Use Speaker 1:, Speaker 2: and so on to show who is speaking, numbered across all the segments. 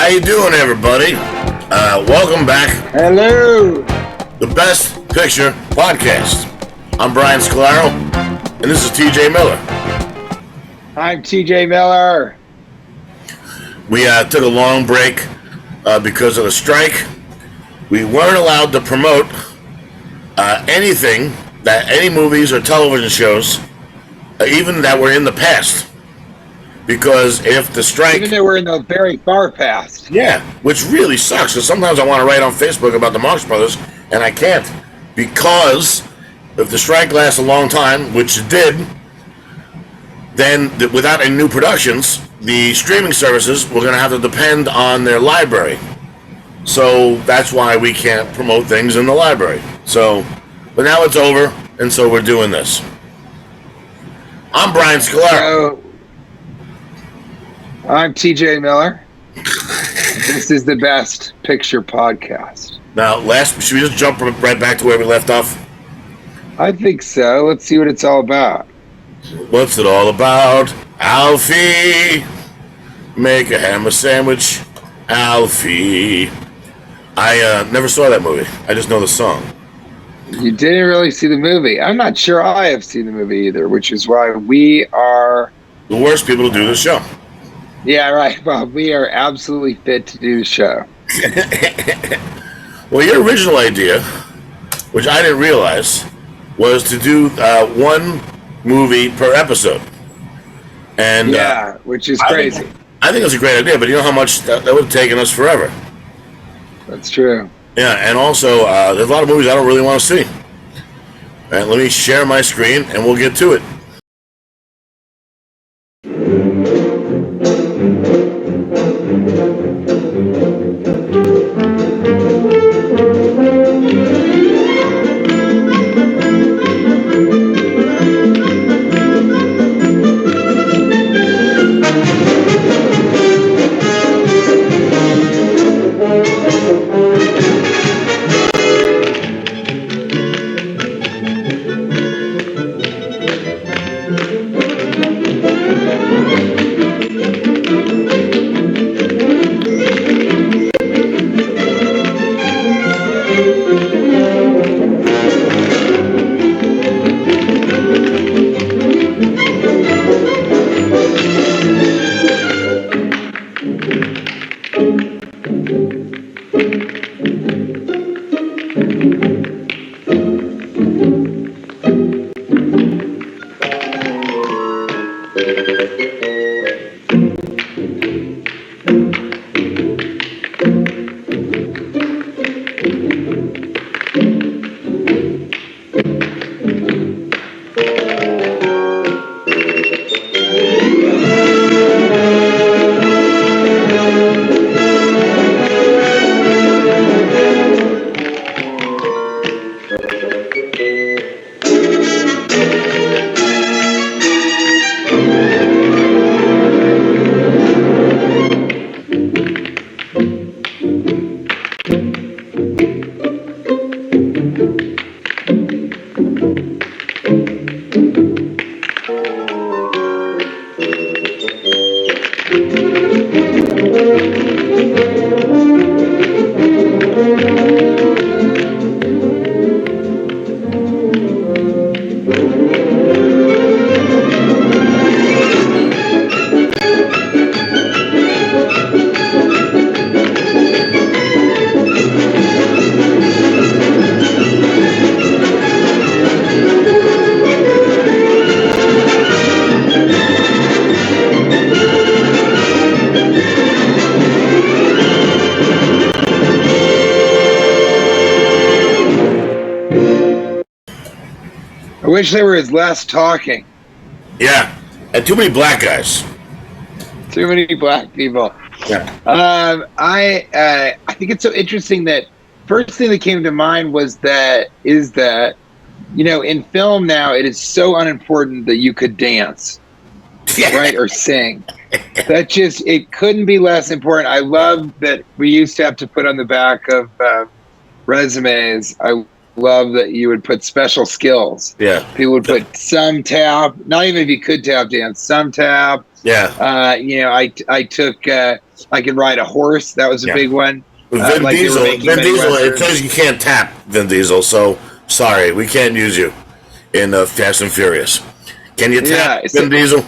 Speaker 1: you doing, everybody? Welcome back.
Speaker 2: Hello.
Speaker 1: The Best Picture Podcast. I'm Brian SCOLARO, and this is TJ Miller.
Speaker 2: I'm TJ Miller.
Speaker 1: We took a long break because of the strike. We weren't allowed to promote anything, any movies or television shows, even that were in the past. Because if the strike...
Speaker 2: Even though we're in the very far past.
Speaker 1: Yeah, which really sucks, because sometimes I want to write on Facebook about the Marx Brothers, and I can't. Because if the strike lasts a long time, which it did, then without any new productions, the streaming services were going to have to depend on their library. So that's why we can't promote things in the library. So, but now it's over, and so we're doing this. I'm Brian SCOLARO.
Speaker 2: I'm TJ Miller. This is the Best Picture Podcast.
Speaker 1: Now, should we just jump right back to where we left off?
Speaker 2: I think so. Let's see what it's all about.
Speaker 1: What's it all about? Alfie, make a hammer sandwich. Alfie. I never saw that movie. I just know the song.
Speaker 2: You didn't really see the movie. I'm not sure I have seen the movie either, which is why we are...
Speaker 1: the worst people to do this show.
Speaker 2: Yeah, right, Bob. We are absolutely fit to do the show.
Speaker 1: Well, your original idea, which I didn't realize, was to do one movie per episode. And
Speaker 2: yeah, which is crazy.
Speaker 1: I think it's a great idea, but you know how much that would have taken us forever.
Speaker 2: That's true.
Speaker 1: Yeah, and also, there's a lot of movies I don't really want to see. And let me share my screen, and we'll get to it.
Speaker 2: I wish there was less talking.
Speaker 1: Yeah, and too many black guys.
Speaker 2: Too many black people.
Speaker 1: Yeah.
Speaker 2: I think it's so interesting that first thing that came to mind is that you know, in film now it is so unimportant that you could dance, right, or sing. That just, it couldn't be less important. I love that we used to have to put on the back of resumes, I love that you would put special skills.
Speaker 1: Yeah.
Speaker 2: People would put some tap, not even if you could tap dance, some tap.
Speaker 1: Yeah.
Speaker 2: You know, I took, I could ride a horse. That was a big one.
Speaker 1: Vin Diesel, it says you can't tap Vin Diesel, so sorry, we can't use you in Fast and Furious. Can you tap Vin Diesel?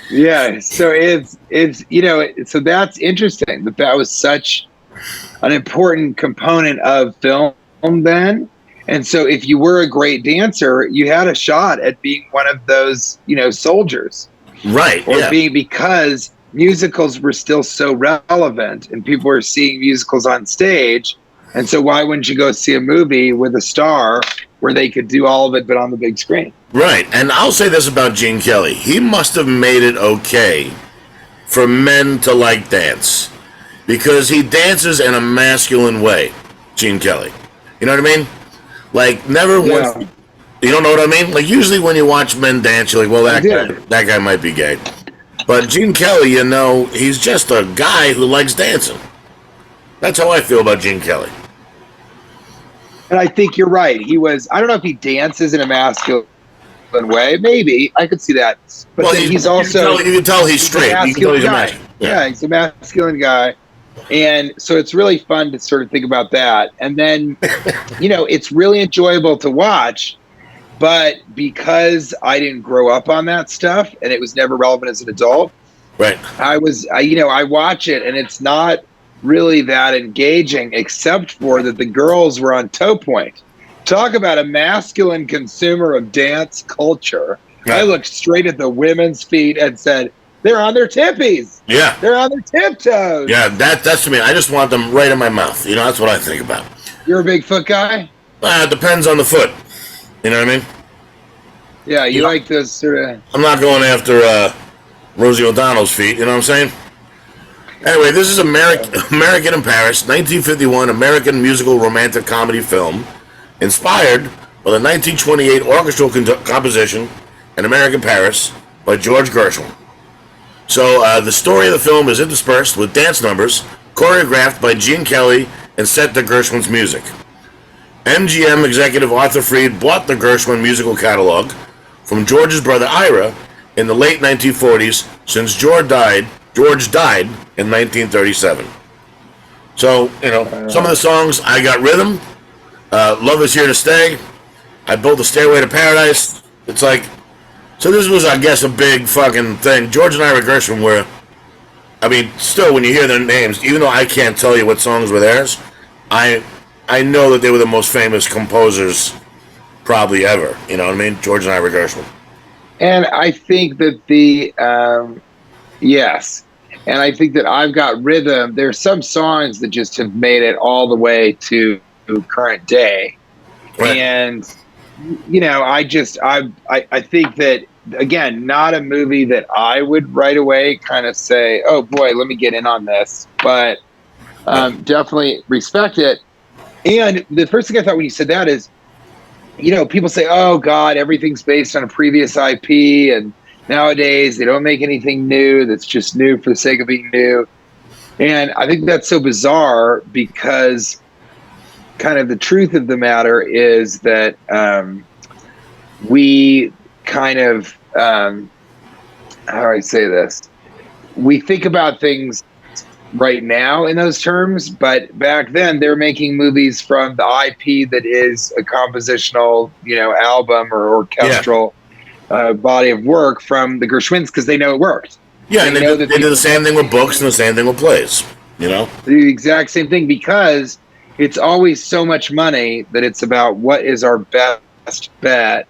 Speaker 2: Yeah, so it's you know, so that's interesting that was such an important component of film then. And so if you were a great dancer, you had a shot at being one of those, you know, soldiers.
Speaker 1: Right.
Speaker 2: Or being, because musicals were still so relevant and people were seeing musicals on stage. And so why wouldn't you go see a movie with a star where they could do all of it but on the big screen?
Speaker 1: Right. And I'll say this about Gene Kelly. He must have made it okay for men to like dance because he dances in a masculine way, Gene Kelly. You know what I mean? Like, never once. You don't know what I mean? Like, usually when you watch men dance, you're like, well, that guy might be gay. But Gene Kelly, you know, he's just a guy who likes dancing. That's how I feel about Gene Kelly.
Speaker 2: And I think you're right. He was, I don't know if he dances in a masculine way. Maybe. I could see that. But well, he's also...
Speaker 1: You can tell he's straight. You can tell he's a masculine.
Speaker 2: Yeah, he's a masculine guy. And so it's really fun to sort of think about that. And then, you know, it's really enjoyable to watch. But because I didn't grow up on that stuff and it was never relevant as an adult,
Speaker 1: right?
Speaker 2: I watch it and it's not really that engaging, except for that the girls were on toe point. Talk about a masculine consumer of dance culture. Right. I looked straight at the women's feet and said, they're on their tippies.
Speaker 1: Yeah.
Speaker 2: They're on their tiptoes.
Speaker 1: Yeah, that's to me. I just want them right in my mouth. You know, that's what I think about.
Speaker 2: You're a big foot guy?
Speaker 1: It depends on the foot. You know what I mean?
Speaker 2: Yeah, you like those sort of...
Speaker 1: I'm not going after Rosie O'Donnell's feet, you know what I'm saying? Anyway, this is American in Paris, 1951 American musical romantic comedy film, inspired by the 1928 orchestral composition, An American Paris, by George Gershwin. So the story of the film is interspersed with dance numbers, choreographed by Gene Kelly and set to Gershwin's music. MGM executive Arthur Freed bought the Gershwin musical catalog from George's brother Ira in the late 1940s, since George died in 1937. So, you know, some of the songs, I Got Rhythm, Love Is Here to Stay, I Built a Stairway to Paradise. It's like, so this was, I guess, a big fucking thing. George and Ira Gershwin were, I mean, still when you hear their names, even though I can't tell you what songs were theirs, I know that they were the most famous composers probably ever. You know what I mean? George and Ira Gershwin.
Speaker 2: And I think that yes. And I think that I've Got Rhythm. There's some songs that just have made it all the way to current day. Right. And, you know, I think that, again, not a movie that I would right away kind of say, oh boy, let me get in on this. But definitely respect it. And the first thing I thought when you said that is, you know, people say, oh God, everything's based on a previous IP. And nowadays they don't make anything new that's just new for the sake of being new. And I think that's so bizarre, because kind of the truth of the matter is that we kind of, how do I say this? We think about things right now in those terms, but back then they're making movies from the IP that is a compositional, you know, album or orchestral body of work from the Gershwins, because they know it worked.
Speaker 1: Yeah, and they do the same thing with books and the same thing with plays, you know?
Speaker 2: The exact same thing, because it's always so much money that it's about what is our best bet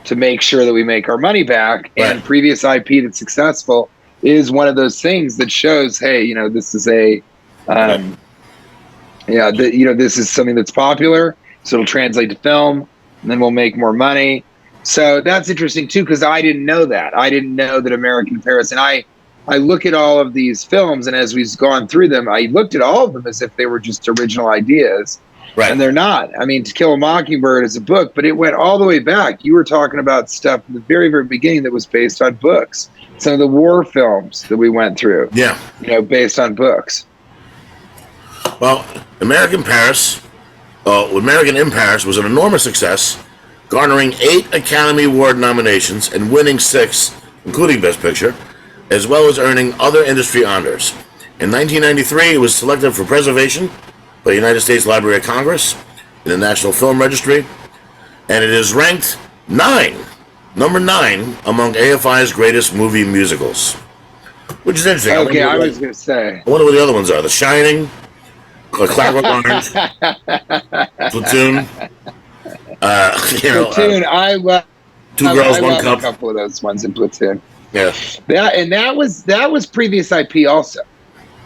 Speaker 2: to make sure that we make our money back. Right. And previous IP that's successful is one of those things that shows, hey, you know, this is a, this is something that's popular, so it'll translate to film, and then we'll make more money. So that's interesting too, because I didn't know that. I didn't know that American Paris, and I look at all of these films, and as we've gone through them, I looked at all of them as if they were just original ideas. Right. And they're not. I mean, To Kill a Mockingbird is a book, but it went all the way back. You were talking about stuff in the very, very beginning that was based on books. Some of the war films that we went through, you know, based on books.
Speaker 1: Well, American Paris American in Paris was an enormous success, garnering 8 Academy Award nominations and winning 6, including Best Picture, as well as earning other industry honors. In 1993, it was selected for preservation by the United States Library of Congress in the National Film Registry, and it is ranked number 9 among AFI's greatest movie musicals, which is interesting.
Speaker 2: Okay, I was going to say.
Speaker 1: I wonder what the other ones are. The Shining, Clockwork Orange, Platoon.
Speaker 2: Platoon, I love.
Speaker 1: Two Girls, One Cup.
Speaker 2: A couple of those ones in Platoon.
Speaker 1: Yeah.
Speaker 2: That was previous IP also,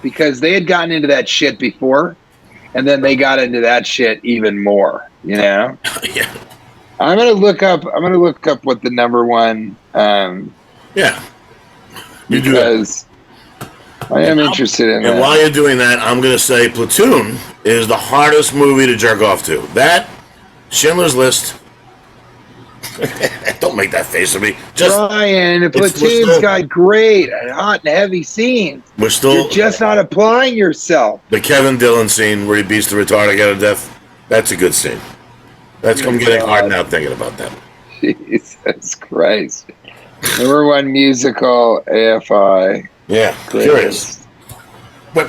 Speaker 2: because they had gotten into that shit before, and then they got into that shit even more. You know.
Speaker 1: Yeah.
Speaker 2: I'm gonna look up what the number one.
Speaker 1: Yeah. You do
Speaker 2: because I am interested in that.
Speaker 1: And while you're doing that, I'm gonna say Platoon is the hardest movie to jerk off to. That, Schindler's List. Don't make that face at me.
Speaker 2: Brian, Platoon's got great and hot and heavy scenes. You're just not applying yourself.
Speaker 1: The Kevin Dillon scene where he beats the retarded out of death. That's a good scene. I'm getting hard now thinking about that.
Speaker 2: Jesus Christ. Number one musical AFI.
Speaker 1: Yeah, curious.
Speaker 2: Yeah,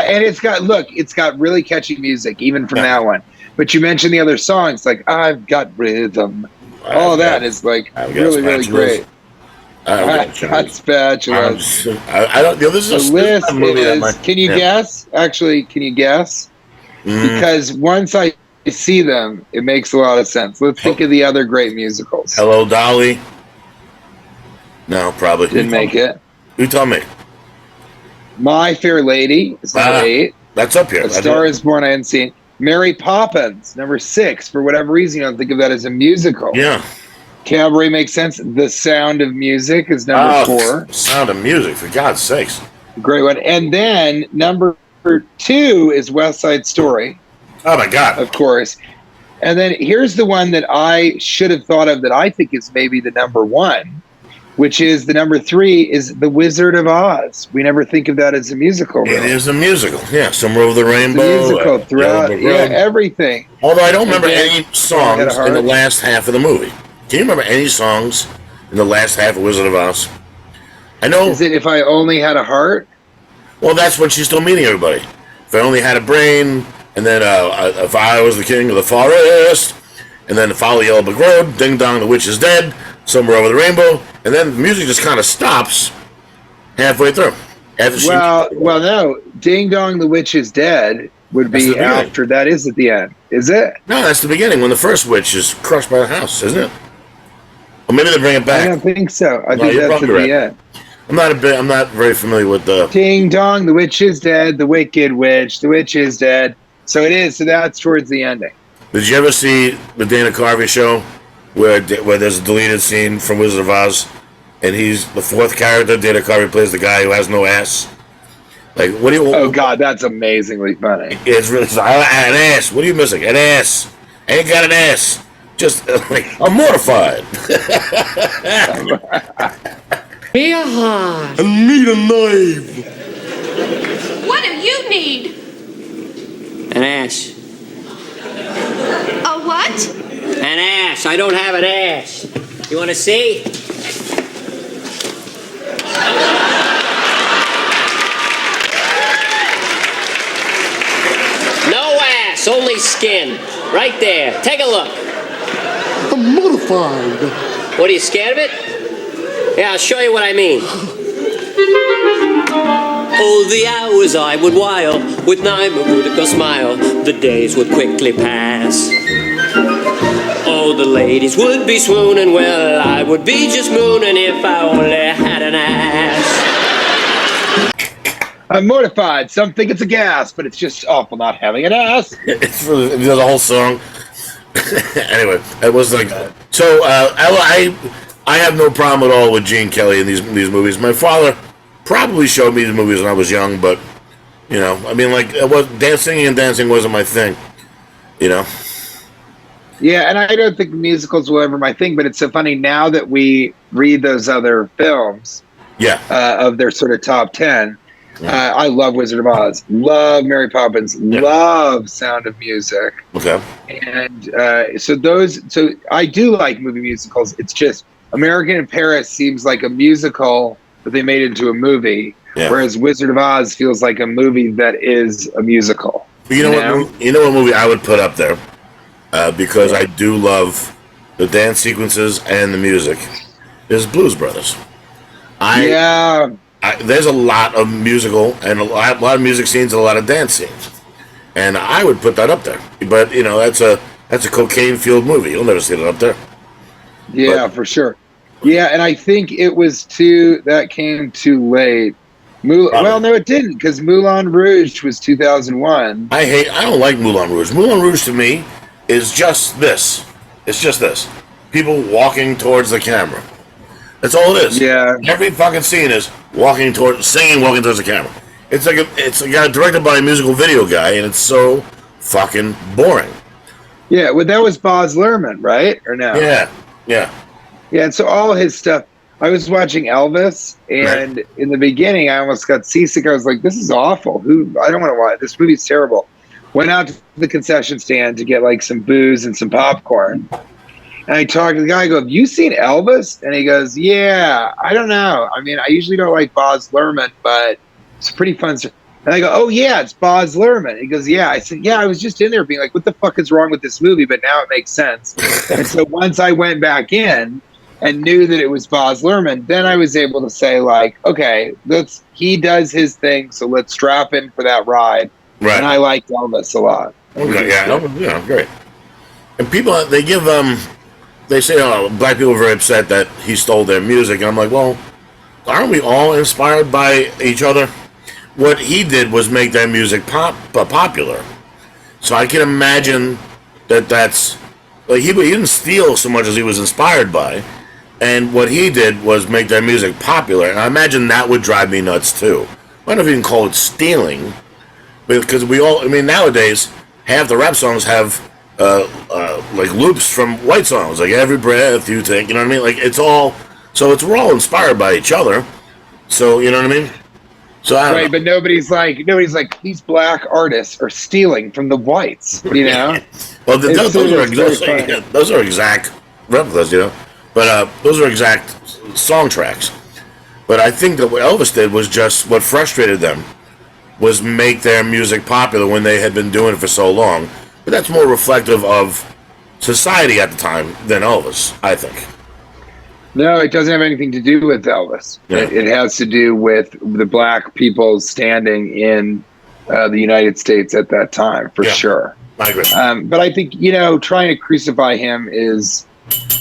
Speaker 2: and it's got really catchy music, even from that one. But you mentioned the other songs, like I've Got Rhythm. All that is like really, really great. I've got spatulas.
Speaker 1: I don't. This is
Speaker 2: the list is. Can you guess? Actually, can you guess? Because once I see them, it makes a lot of sense. Let's think of the other great musicals.
Speaker 1: Hello, Dolly. No, probably
Speaker 2: didn't make it.
Speaker 1: You tell me.
Speaker 2: My Fair Lady is number 8.
Speaker 1: That's up here.
Speaker 2: A Star Is Born. I hadn't seen. Mary Poppins, number 6. For whatever reason, you don't think of that as a musical.
Speaker 1: Yeah.
Speaker 2: Cabaret makes sense. The Sound of Music is number 4.
Speaker 1: Sound of Music, for God's sakes.
Speaker 2: Great one. And then number 2 is West Side Story.
Speaker 1: Oh my God.
Speaker 2: Of course. And then here's the one that I should have thought of that I think is maybe the number 1, which is the number 3 is The Wizard of Oz. We never think of that as a musical.
Speaker 1: It is a musical. Yeah. Somewhere Over the Rainbow.
Speaker 2: It's a musical throughout. Everything.
Speaker 1: Although I don't remember any songs in the last half of the movie. Can you remember any songs in the last half of Wizard of Oz? I know.
Speaker 2: Is it If I Only Had a Heart?
Speaker 1: Well, that's when she's still meeting everybody. If I Only Had a Brain, and then If I Was the King of the Forest, and then Follow Yellow Brick Road, Ding Dong, the Witch is Dead, Somewhere Over the Rainbow, and then the music just kind of stops halfway through.
Speaker 2: Well, no. Ding Dong, the Witch is Dead would be after. That is at the end. Is it?
Speaker 1: No, that's the beginning, when the first witch is crushed by the house, isn't it? Or maybe they bring it back.
Speaker 2: I don't think so. I think that's at the end.
Speaker 1: I'm not very familiar with the...
Speaker 2: Ding Dong, the Witch is Dead, the Wicked Witch, the Witch is Dead. So it is. So that's towards the ending.
Speaker 1: Did you ever see the Dana Carvey show where there's a deleted scene from Wizard of Oz, and he's the 4th character? Dana Carvey plays the guy who has no ass. Like, what do you?
Speaker 2: Oh God, that's amazingly funny.
Speaker 1: It's really an ass. What are you missing? An ass. I ain't got an ass. Just like I'm mortified.
Speaker 3: Me a heart.
Speaker 1: I need a knife.
Speaker 4: What do you need?
Speaker 3: An ass.
Speaker 4: A what?
Speaker 3: An ass. I don't have an ass. You want to see? No ass, only skin. Right there. Take a look.
Speaker 5: I'm mortified.
Speaker 3: What, are you scared of it? Yeah, I'll show you what I mean. Oh, the hours I would while with Naimarudica smile. The days would quickly pass. Oh, the ladies would be swooning. Well, I would be just mooning if I only had an ass.
Speaker 2: I'm mortified. Some think it's a gas, but it's just awful not having an ass.
Speaker 1: It's really, there's a whole song. Anyway, it was like so. I have no problem at all with Gene Kelly in these movies. My father probably showed me the movies when I was young, but you know, I mean, like it was dancing wasn't my thing. You know.
Speaker 2: Yeah, and I don't think musicals were ever my thing, but it's so funny now that we read those other films.
Speaker 1: Yeah.
Speaker 2: Of their sort of top 10. I love Wizard of Oz, love Mary Poppins, love Sound of Music.
Speaker 1: Okay.
Speaker 2: And so I do like movie musicals. It's just American in Paris seems like a musical that they made into a movie, whereas Wizard of Oz feels like a movie that is a musical.
Speaker 1: You know what movie I would put up there, because I do love the dance sequences and the music, is Blues Brothers. There's a lot of musical and a lot of music scenes and a lot of dance scenes, and I would put that up there. But that's a cocaine-fueled movie. You'll never see it up there.
Speaker 2: Yeah, for sure. Yeah, and I think it was that came too late. Well, no, it didn't, because Moulin Rouge was 2001.
Speaker 1: I don't like Moulin Rouge. Moulin Rouge to me is just this. It's just this. People walking towards the camera. That's all it is.
Speaker 2: Yeah.
Speaker 1: Every fucking scene is walking towards the camera. It's like it's a guy directed by a musical video guy, and it's so fucking boring.
Speaker 2: Yeah, well, that was Baz Luhrmann, right? Or no?
Speaker 1: Yeah.
Speaker 2: Yeah, and so all his stuff. I was watching Elvis, and in the beginning, I almost got seasick. I was like, "This is awful. I don't want to watch this movie's terrible." Went out to the concession stand to get like some booze and some popcorn, and I talked to the guy. I go, "Have you seen Elvis?" And he goes, "Yeah, I don't know. I mean, I usually don't like Baz Luhrmann, but it's pretty fun." And I go, "Oh yeah, it's Baz Luhrmann." He goes, "Yeah." I said, "Yeah, I was just in there being like, what the fuck is wrong with this movie?" But now it makes sense. And so once I went back in and knew that it was Baz Luhrmann, then I was able to say like, okay, he does his thing, so let's strap in for that ride. Right. And I liked Elvis a lot.
Speaker 1: Okay, yeah, great. And people, they say, black people are very upset that he stole their music, and I'm like, well, aren't we all inspired by each other? What he did was make that music popular. So I can imagine that's like he didn't steal so much as he was inspired by, and what he did was make that music popular. And I imagine that would drive me nuts too. I don't know if you can call it stealing, because nowadays half the rap songs have like loops from white songs, like every breath you take. You know what I mean? Like we're all inspired by each other. So you know what I mean? So
Speaker 2: right, but nobody's like these black artists are stealing from the whites, you know.
Speaker 1: Well, those are exact replicas, you know, but those are exact song tracks. But I think that what Elvis did was just what frustrated them was make their music popular when they had been doing it for so long. But that's more reflective of society at the time than Elvis, I think.
Speaker 2: No, it doesn't have anything to do with Elvis. Yeah. It has to do with the black people standing in the United States at that time, for sure.
Speaker 1: I agree.
Speaker 2: But I think, trying to crucify him is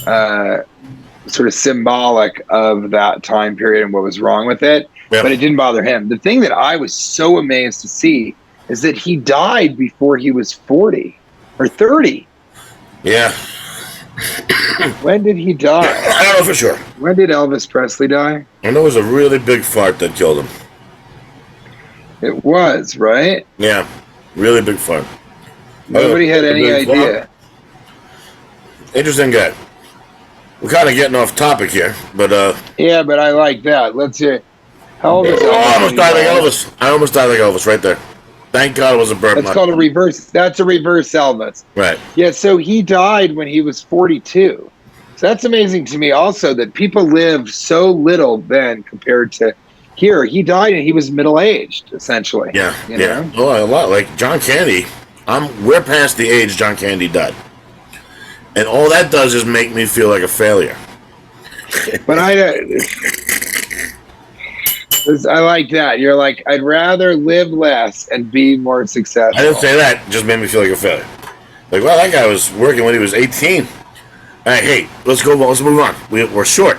Speaker 2: sort of symbolic of that time period and what was wrong with it. Yeah. But it didn't bother him. The thing that I was so amazed to see is that he died before he was 40 or 30.
Speaker 1: Yeah.
Speaker 2: When did he die?
Speaker 1: I don't know for sure.
Speaker 2: When did Elvis Presley die?
Speaker 1: I know it was a really big fart that killed him.
Speaker 2: It was, right?
Speaker 1: Yeah, really big fart.
Speaker 2: Nobody had any idea.
Speaker 1: Interesting guy. We're kind of getting off topic here, but
Speaker 2: yeah, but I like that. Let's hear. How old is Elvis?
Speaker 1: I almost died like Elvis. I almost died like Elvis right there. Thank God it was a burp.
Speaker 2: That's called a reverse. That's a reverse Elvis.
Speaker 1: Right.
Speaker 2: Yeah. So he died when he was 42. So that's amazing to me. Also, that people lived so little then compared to here. He died and he was middle aged, essentially.
Speaker 1: Yeah. Yeah. Oh, a lot. Like John Candy. We're past the age John Candy died, and all that does is make me feel like a failure.
Speaker 2: But I like that. You're like, I'd rather live less and be more successful.
Speaker 1: I didn't say that. It just made me feel like a failure. Like, well, that guy was working when he was 18. All right, hey, let's go. Let's move on. We're short.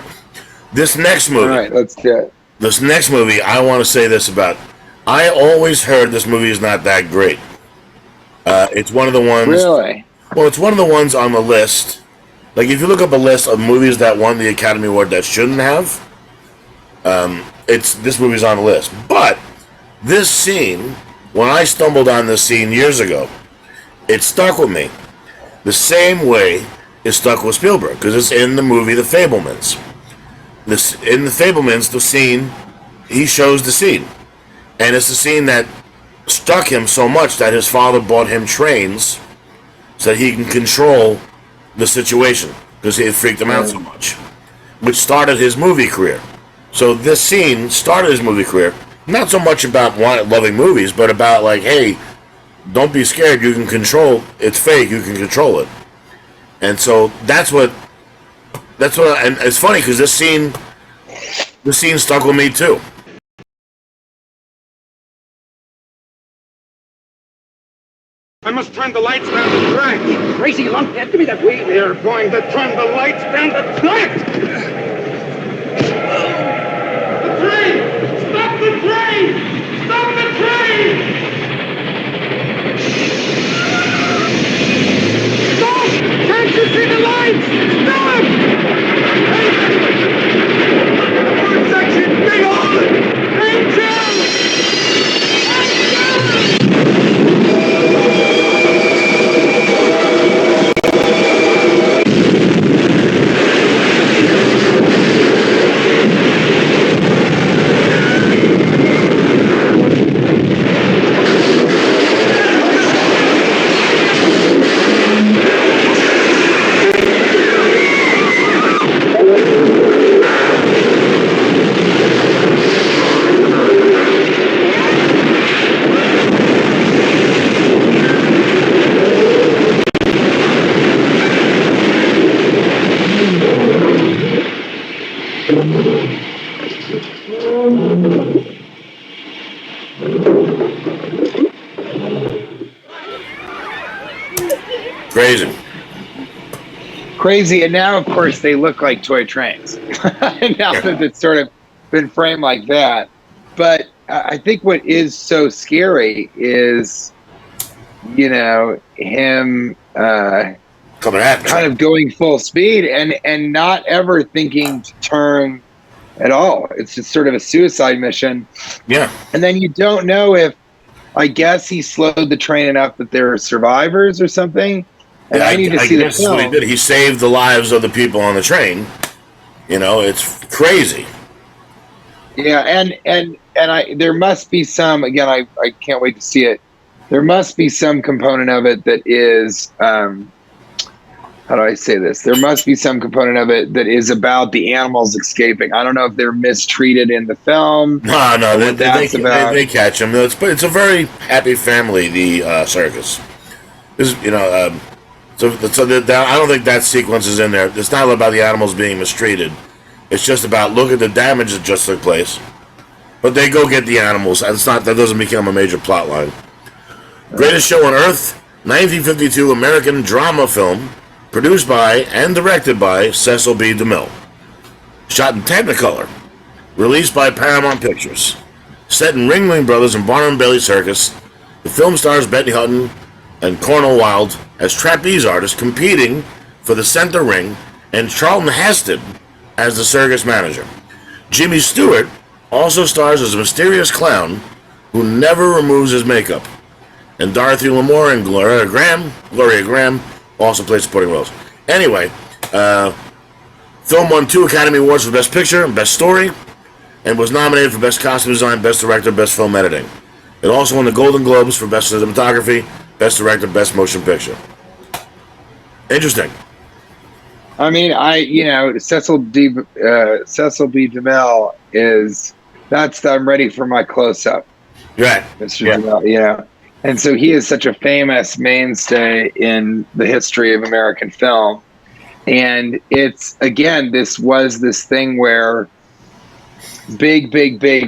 Speaker 1: This next movie.
Speaker 2: All right, let's do it.
Speaker 1: This next movie, I want to say this about. I always heard this movie is not that great. It's one of the ones.
Speaker 2: Really?
Speaker 1: Well, it's one of the ones on the list. Like, if you look up a list of movies that won the Academy Award that shouldn't have, this movie's on the list. But this scene, when I stumbled on this scene years ago, it stuck with me. The same way it stuck with Spielberg, because it's in the movie The Fabelmans. In The Fabelmans, the scene, he shows the scene. And it's a scene that struck him so much that his father bought him trains so that he can control the situation because it had freaked him out so much, which started his movie career. So this scene started his movie career, not so much about loving movies, but about like, hey, don't be scared. You can control. It's fake. You can control it. And so that's what. And it's funny because this scene stuck with me too.
Speaker 6: I must turn the lights down the track. Crazy lunkhead, give me that weed. They're going to turn the lights down the track. The train! Stop the train! Stop the train! Stop! Can't you see the lights? Stop! One section, big hole! Angel!
Speaker 2: Crazy, and now of course they look like toy trains. Now that it's sort of been framed like that. But I think what is so scary is, you know, him
Speaker 1: coming at me,
Speaker 2: kind of going full speed and not ever thinking to turn at all. It's just sort of a suicide mission.
Speaker 1: Yeah.
Speaker 2: And then you don't know if, I guess he slowed the train enough that there are survivors or something. And I need to see the film.
Speaker 1: What he did. He saved the lives of the people on the train. You know, it's crazy.
Speaker 2: Yeah, and there must be some. Again, I can't wait to see it. There must be some component of it that is. How do I say this? There must be some component of it that is about the animals escaping. I don't know if they're mistreated in the film.
Speaker 1: No, they catch them. It's a very happy family. The circus is, you know. So I don't think that sequence is in there. It's not about the animals being mistreated. It's just about, look at the damage that just took place. But they go get the animals. That doesn't become a major plot line. Greatest Show on Earth, 1952 American drama film, produced by and directed by Cecil B. DeMille. Shot in Technicolor. Released by Paramount Pictures. Set in Ringling Brothers and Barnum and Bailey Circus. The film stars Betty Hutton and Cornel Wilde as trapeze artists competing for the center ring, and Charlton Heston as the circus manager. Jimmy Stewart also stars as a mysterious clown who never removes his makeup. And Dorothy Lamour and Gloria Graham also play supporting roles. Anyway, film won 2 Academy Awards for Best Picture and Best Story, and was nominated for Best Costume Design, Best Director, Best Film Editing. It also won the Golden Globes for Best Cinematography, Best Director, Best Motion Picture. Interesting.
Speaker 2: I mean, Cecil B. DeMille is, I'm ready for my close-up.
Speaker 1: Right.
Speaker 2: Mr. DeMille, and so he is such a famous mainstay in the history of American film. And it's, again, this was this thing where big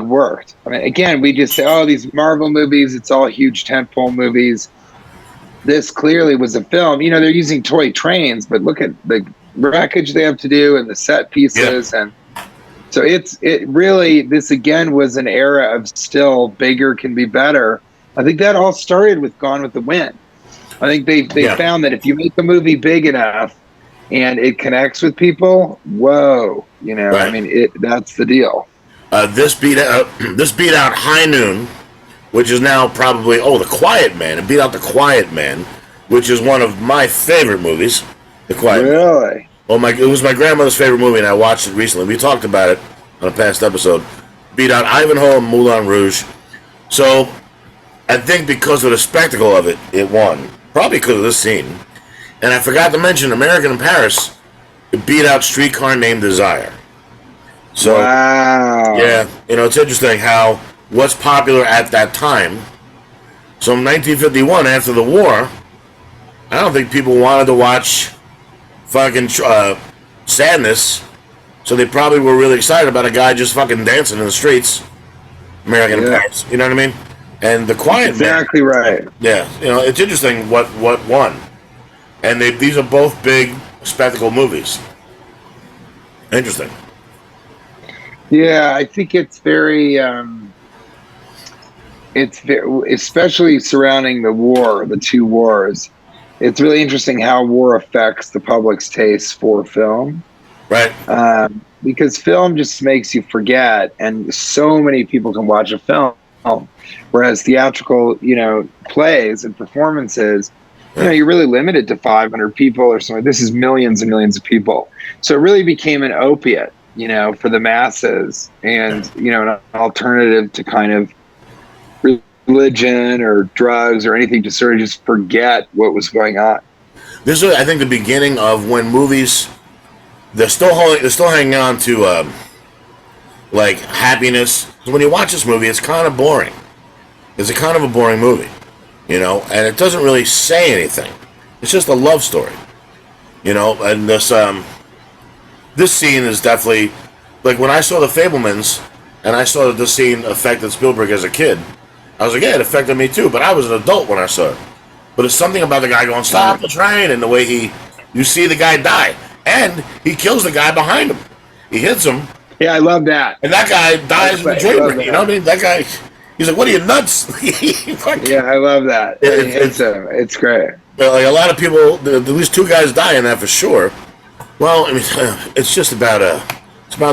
Speaker 2: worked. I mean, again, we just say, oh, these Marvel movies, it's all huge tentpole movies. This clearly was a film. You know, they're using toy trains, but look at the wreckage they have to do and the set pieces. And so it really, this again was an era of still bigger can be better. I think that all started with Gone with the Wind. I think they found that if you make a movie big enough and it connects with people, whoa, you know, right. I mean, that's the deal.
Speaker 1: This beat out High Noon, which is now probably, The Quiet Man. It beat out The Quiet Man, which is one of my favorite movies. The Quiet Man.
Speaker 2: Really?
Speaker 1: Well, it was my grandmother's favorite movie, and I watched it recently. We talked about it on a past episode. Beat out Ivanhoe and Moulin Rouge. So I think because of the spectacle of it, it won. Probably because of this scene. And I forgot to mention, American in Paris, it beat out Streetcar Named Desire. So,
Speaker 2: wow.
Speaker 1: yeah, it's interesting how what's popular at that time. So in 1951, after the war, I don't think people wanted to watch fucking sadness. So they probably were really excited about a guy just fucking dancing in the streets. American in Paris. You know what I mean? And The Quiet Man.
Speaker 2: Exactly right.
Speaker 1: Yeah, it's interesting what won, and these are both big spectacle movies. Interesting.
Speaker 2: Yeah, I think it's very, especially surrounding the war, the two wars. It's really interesting how war affects the public's taste for film.
Speaker 1: Right.
Speaker 2: Because film just makes you forget, and so many people can watch a film. Whereas theatrical, plays and performances, you're really limited to 500 people or something. This is millions and millions of people. So it really became an opiate, for the masses, and, an alternative to kind of religion or drugs or anything to sort of just forget what was going on.
Speaker 1: This is, I think, the beginning of when movies, they're still hanging on to like happiness. When you watch this movie, it's kind of boring. It's a kind of a boring movie, and it doesn't really say anything. It's just a love story, and this scene is definitely, like, when I saw The Fabelmans and I saw that this scene affected Spielberg as a kid, I was like, yeah, it affected me too, but I was an adult when I saw it. But it's something about the guy going, stop the train, and the way you see the guy die, and he kills the guy behind him. He hits him.
Speaker 2: Yeah, I love that.
Speaker 1: And that guy dies in the train. You know what I mean? That guy, he's like, what are you, nuts?
Speaker 2: Yeah, I love that. It's great.
Speaker 1: Like, a lot of people, at least two guys die in that for sure. Well, I mean, it's just about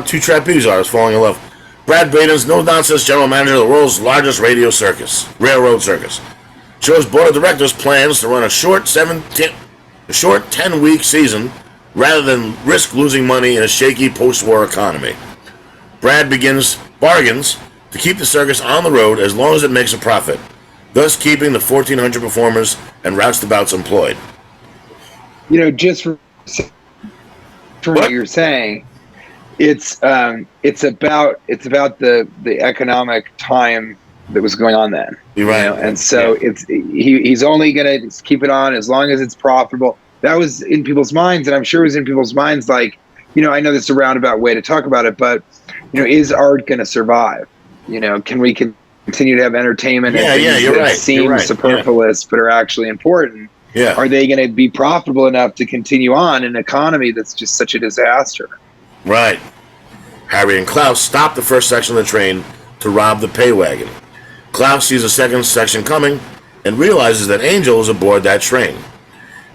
Speaker 1: two trapeze artists falling in love. Brad Braden's no-nonsense general manager of the world's largest railroad circus, shows board of directors plans to run a short 10-week season rather than risk losing money in a shaky post-war economy. Brad bargains to keep the circus on the road as long as it makes a profit, thus keeping the 1,400 performers and roustabouts employed.
Speaker 2: Just from what you're saying, it's about the economic time that was going on then.
Speaker 1: You're right.
Speaker 2: And so he's only going to keep it on as long as it's profitable. That was in people's minds, and I'm sure it was in people's minds. Like, I know this is a roundabout way to talk about it, but is art going to survive? Can we continue to have entertainment and things that seem superfluous but are actually important?
Speaker 1: Yeah.
Speaker 2: Are they going to be profitable enough to continue on in an economy that's just such a disaster?
Speaker 1: Right. Harry and Klaus stop the first section of the train to rob the pay wagon. Klaus sees a second section coming and realizes that Angel is aboard that train.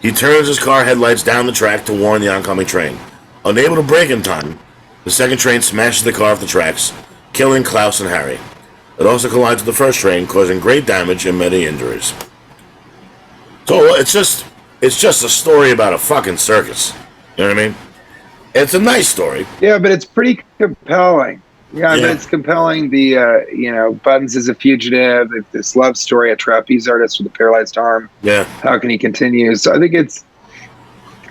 Speaker 1: He turns his car headlights down the track to warn the oncoming train. Unable to brake in time, the second train smashes the car off the tracks, killing Klaus and Harry. It also collides with the first train, causing great damage and many injuries. So it's just a story about a fucking circus. You know what I mean? It's a nice story.
Speaker 2: Yeah, but it's pretty compelling. Yeah, but it's compelling. The Buttons is a fugitive. This love story, a trapeze artist with a paralyzed arm.
Speaker 1: Yeah.
Speaker 2: How can he continue? So I think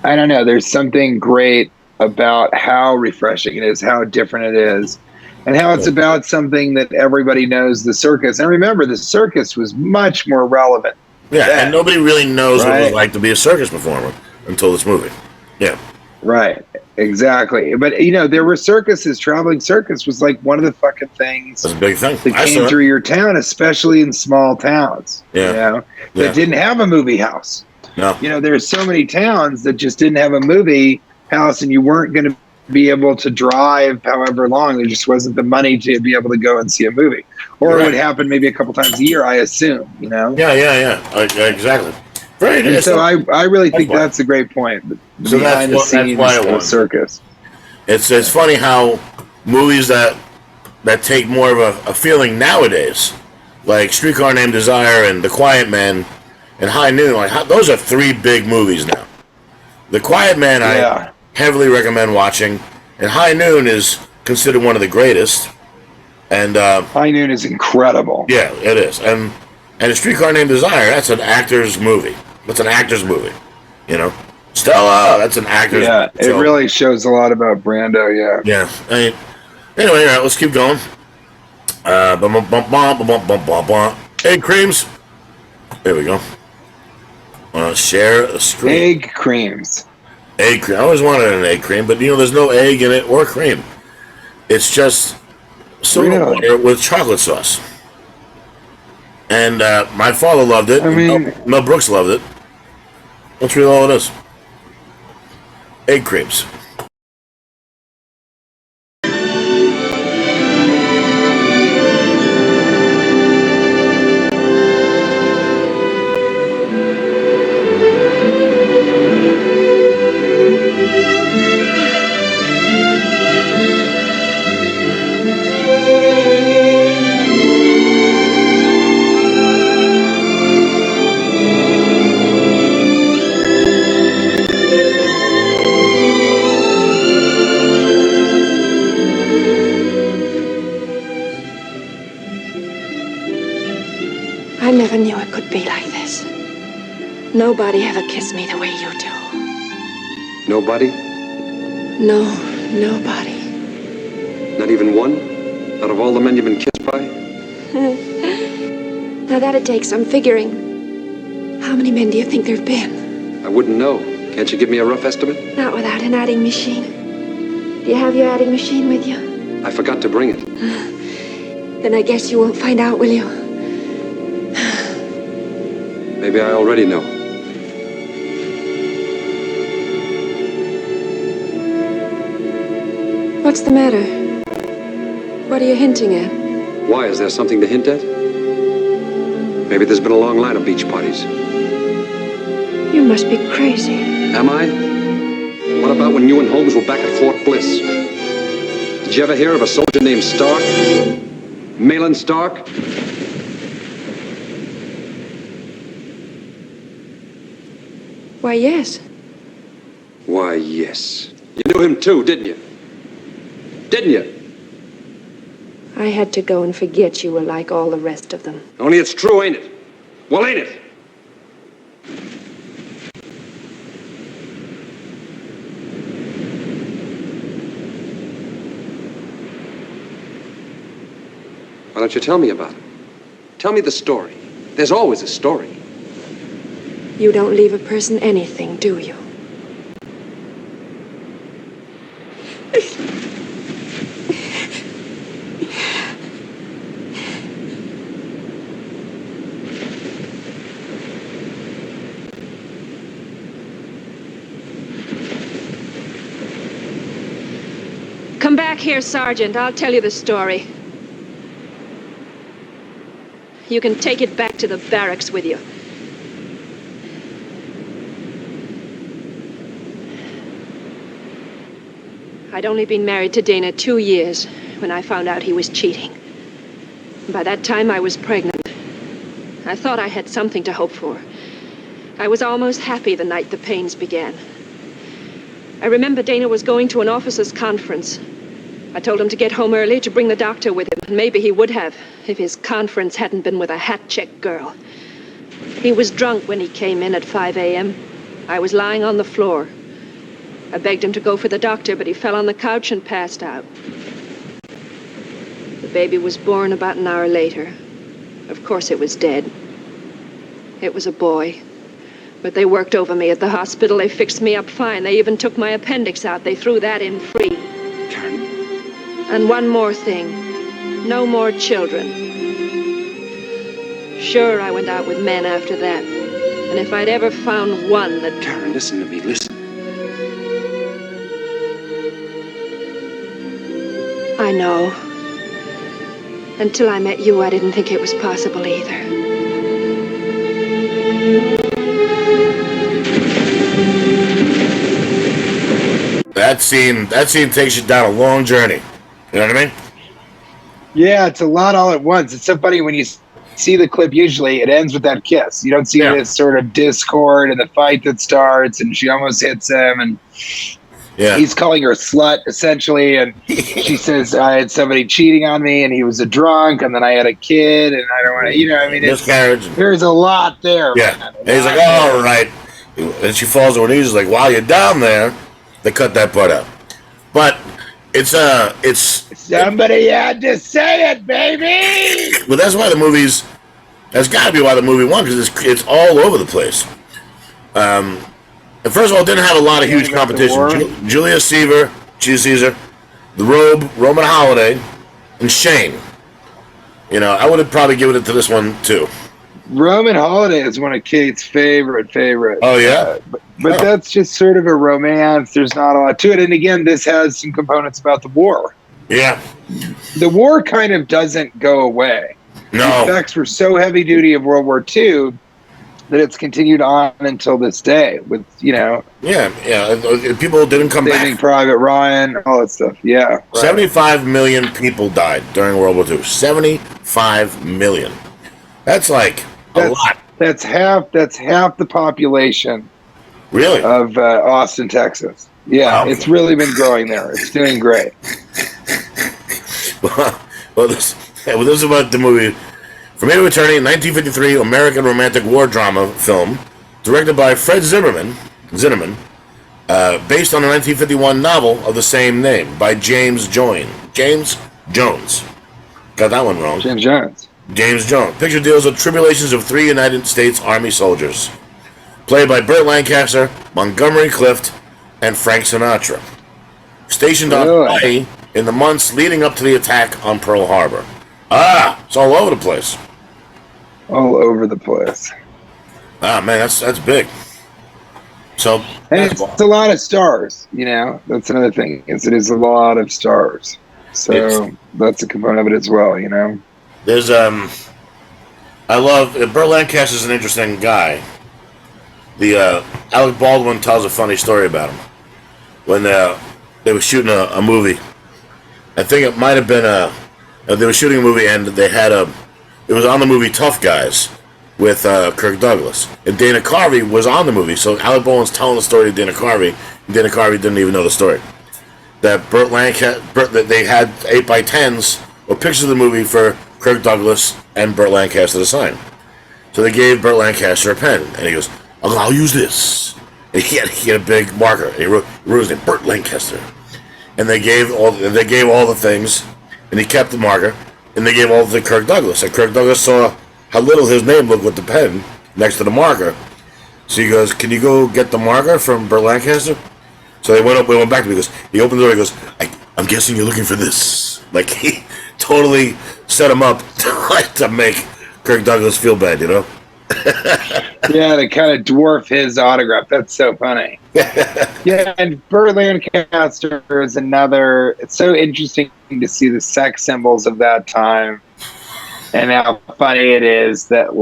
Speaker 2: I don't know. There's something great about how refreshing it is, how different it is, and how it's about something that everybody knows, the circus. And remember, the circus was much more relevant.
Speaker 1: Yeah, and nobody really knows what it was like to be a circus performer until this movie. Yeah.
Speaker 2: Right. Exactly. But, there were circuses. Traveling circus was like one of the fucking things.
Speaker 1: That's a big thing.
Speaker 2: That came through your town, especially in small towns.
Speaker 1: Yeah.
Speaker 2: That didn't have a movie house.
Speaker 1: No.
Speaker 2: There's so many towns that just didn't have a movie house, and you weren't going to be able to drive however long. There just wasn't the money to be able to go and see a movie. Or it would happen maybe a couple times a year, I assume,
Speaker 1: Yeah. Exactly. Right.
Speaker 2: And so I really think that's a great point.
Speaker 1: So that's why it won.
Speaker 2: Circus.
Speaker 1: It's funny how movies that take more of a feeling nowadays, like Streetcar Named Desire and The Quiet Man and High Noon, those are three big movies now. The Quiet Man I heavily recommend watching, and High Noon is considered one of the greatest. And
Speaker 2: High Noon is incredible.
Speaker 1: yeah, it is. And A Streetcar Named Desire, that's an actor's movie. That's an actor's movie. You know, Stella, that's an actor's.
Speaker 2: Yeah, it
Speaker 1: show.
Speaker 2: really shows a lot about Brando. Yeah.
Speaker 1: Yeah. Anyway, all right, let's keep going. Egg creams. There we go. Share a screen.
Speaker 2: Egg creams.
Speaker 1: Egg cream. I always wanted an egg cream, but there's no egg in it or cream. It's just soda water with chocolate sauce. And my father loved it.
Speaker 2: I mean,
Speaker 1: Mel Brooks loved it. That's really all it is. Egg creams.
Speaker 7: I never knew it could be like this. Nobody ever kissed me the way you do.
Speaker 8: Nobody?
Speaker 7: No, nobody.
Speaker 8: Not even one? Out of all the men you've been kissed by?
Speaker 7: Now that'd take some figuring. How many men do you think there've been?
Speaker 8: I wouldn't know. Can't you give me a rough estimate?
Speaker 7: Not without an adding machine. Do you have your adding machine with you?
Speaker 8: I forgot to bring it.
Speaker 7: Then I guess you won't find out, will you?
Speaker 8: Maybe I already know.
Speaker 7: What's the matter? What are you hinting at?
Speaker 8: Why? Is there something to hint at? Maybe there's been a long line of beach parties.
Speaker 7: You must be crazy.
Speaker 8: Am I? What about when you and Holmes were back at Fort Bliss? Did you ever hear of a soldier named Stark? Malin Stark?
Speaker 7: Why, yes.
Speaker 8: Why, yes. You knew him too, didn't you? Didn't you?
Speaker 7: I had to go and forget you were like all the rest of them.
Speaker 8: Only it's true, ain't it? Well, ain't it? Why don't you tell me about it? Tell me the story. There's always a story.
Speaker 7: You don't leave a person anything, do you? Come back here, Sergeant. I'll tell you the story. You can take it back to the barracks with you. I'd only been married to Dana 2 years when I found out he was cheating. By that time, I was pregnant. I thought I had something to hope for. I was almost happy the night the pains began. I remember Dana was going to an officers' conference. I told him to get home early to bring the doctor with him, and maybe he would have if his conference hadn't been with a hat-check girl. He was drunk when he came in at 5 a.m. I was lying on the floor. I begged him to go for the doctor, but he fell on the couch and passed out. The baby was born about an hour later. Of course it was dead. It was a boy. But they worked over me at the hospital. They fixed me up fine. They even took my appendix out. They threw that in free.
Speaker 8: Karen.
Speaker 7: And one more thing. No more children. Sure, I went out with men after that. And if I'd ever found one that...
Speaker 8: Karen, listen to me, listen.
Speaker 7: I know. Until I met you, I didn't think it was possible either.
Speaker 1: That scene takes you down a long journey. You know what I mean?
Speaker 2: Yeah, it's a lot all at once. It's so funny when you see the clip. Usually, it ends with that kiss. You don't see this sort of discord and the fight that starts, and she almost hits him, and
Speaker 1: Yeah.
Speaker 2: He's calling her a slut, essentially, and she says, I had somebody cheating on me, and he was a drunk, and then I had a kid, and I don't want to, I mean,
Speaker 1: miscarriage.
Speaker 2: There's a lot there.
Speaker 1: Yeah.
Speaker 2: Man.
Speaker 1: And he's like, oh, all right. And she falls to her knees, like, while you're down there, they cut that part out. But it's
Speaker 2: somebody had to say it, baby.
Speaker 1: Well, that's why the movies. That's got to be why the movie won, because it's all over the place. And first of all, it didn't have a lot of huge competition. Julius Caesar, The Robe, Roman Holiday, and Shane. I would have probably given it to this one too.
Speaker 2: Roman Holiday is one of Kate's favorite.
Speaker 1: Oh yeah,
Speaker 2: but that's just sort of a romance. There's not a lot to it, and again, this has some components about the war.
Speaker 1: Yeah,
Speaker 2: the war kind of doesn't go away.
Speaker 1: No,
Speaker 2: the effects were so heavy duty of World War II that it's continued on until this day. With Yeah,
Speaker 1: people didn't come back.
Speaker 2: Saving Private Ryan, all that stuff. Yeah, right.
Speaker 1: 75 million people died during World War II. 75 million. That's like a lot.
Speaker 2: That's half the population.
Speaker 1: Really?
Speaker 2: Of Austin, Texas. Yeah, wow. It's really been growing there. It's doing great.
Speaker 1: This is about the movie. From Maid of Eternity, 1953 American romantic war drama film, directed by Fred Zinnemann, based on a 1951 novel of the same name by James Jones. Got that one wrong. James Jones. Picture deals with tribulations of 3 United States Army soldiers, played by Burt Lancaster, Montgomery Clift, and Frank Sinatra. Stationed on Hawaii in the months leading up to the attack on Pearl Harbor. It's all over the place.
Speaker 2: All over the place.
Speaker 1: Man, that's big. So,
Speaker 2: and it's a lot of stars. That's another thing. It is a lot of stars. So that's a component of it as well.
Speaker 1: There's I love Burt Lancaster's an interesting guy. The Alec Baldwin tells a funny story about him when they were shooting a movie. I think it might have been they were shooting a movie and they had it was on the movie Tough Guys with Kirk Douglas. And Dana Carvey was on the movie, so Alec Baldwin's telling the story to Dana Carvey, and Dana Carvey didn't even know the story. That that they had 8x10s or pictures of the movie for Kirk Douglas and Burt Lancaster to sign. So they gave Burt Lancaster a pen, and he goes, I'll use this. And he had a big marker, and he wrote his name, Burt Lancaster. And they gave all the things, and he kept the marker, and they gave all to Kirk Douglas. And Kirk Douglas saw how little his name looked with the pen next to the marker. So he goes, can you go get the marker from Burt Lancaster? So they went back to me. He opened the door, he goes, I'm guessing you're looking for this. Like, he totally set him up to make Kirk Douglas feel bad,
Speaker 2: Yeah, to kind of dwarf his autograph. That's so funny. Yeah, and Burt Lancaster is another. It's so interesting to see the sex symbols of that time, and how funny it is that,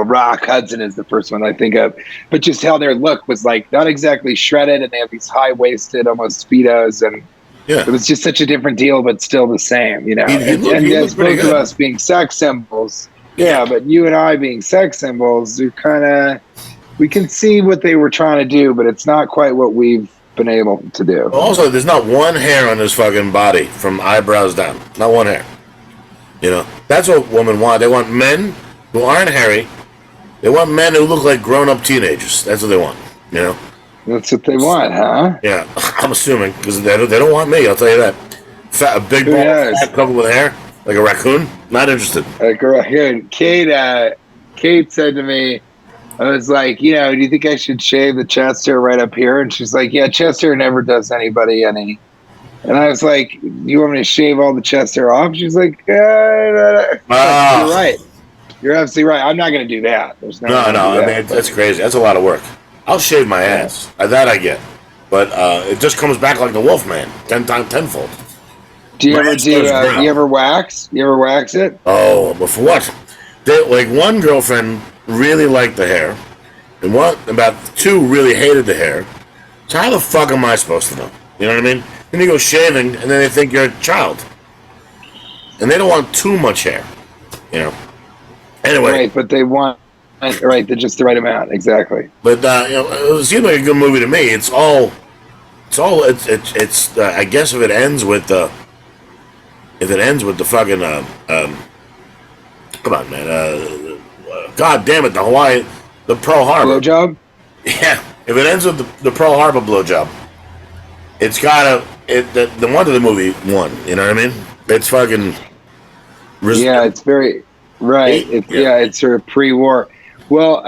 Speaker 2: Rock Hudson is the first one I think of, but just how their look was not exactly shredded, and they have these high-waisted, almost Speedos, and it was just such a different deal, but still the same, And as both of us being sex symbols, but you and I being sex symbols, we can see what they were trying to do, but it's not quite what we've been able to do.
Speaker 1: Also, there's not one hair on his fucking body from eyebrows down. Not one hair. That's what women want. They want men who aren't hairy. They want men who look like grown-up teenagers. That's what they want.
Speaker 2: That's what they want, huh?
Speaker 1: Yeah, I'm assuming, because they don't want me. I'll tell you that. A big bald fat couple with hair, like a raccoon. Not interested.
Speaker 2: Like a raccoon. Kate said to me, I was like, do you think I should shave the chest hair right up here? And she's like, yeah, chest hair never does anybody any. And I was like, you want me to shave all the chest hair off? She's like, you're right. You're absolutely right. I'm not going to do that. There's
Speaker 1: no. I mean, that's crazy. That's a lot of work. I'll shave my ass. That I get. But it just comes back like the Wolfman, tenfold.
Speaker 2: Do you ever wax? You ever wax it?
Speaker 1: Oh, but for what? One girlfriend really liked the hair, and about 2 really hated the hair. So how the fuck am I supposed to know? You know what I mean? Then you go shaving, and then they think you're a child, and they don't want too much hair. Anyway,
Speaker 2: right? But they want right, just the right amount, exactly.
Speaker 1: But it seemed like a good movie to me. It's I guess if it ends with the fucking come on, man, God damn it, the Pearl Harbor
Speaker 2: blowjob.
Speaker 1: Yeah, if it ends with the Pearl Harbor blowjob, it's gotta the one of the movie won. You know what I mean? It's fucking.
Speaker 2: Yeah, it's very right. It's sort of pre-war. Well,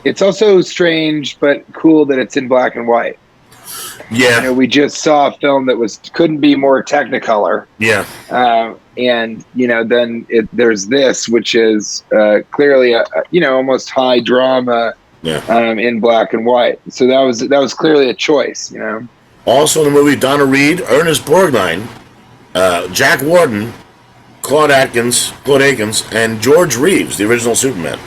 Speaker 2: it's also strange but cool that it's in black and white.
Speaker 1: Yeah,
Speaker 2: we just saw a film that couldn't be more Technicolor.
Speaker 1: Yeah,
Speaker 2: and then there's this, which is clearly a almost high drama.
Speaker 1: Yeah.
Speaker 2: In black and white. So that was clearly a choice.
Speaker 1: Also in the movie, Donna Reed, Ernest Borgnine, Jack Warden, Claude Akins, and George Reeves, the original Superman.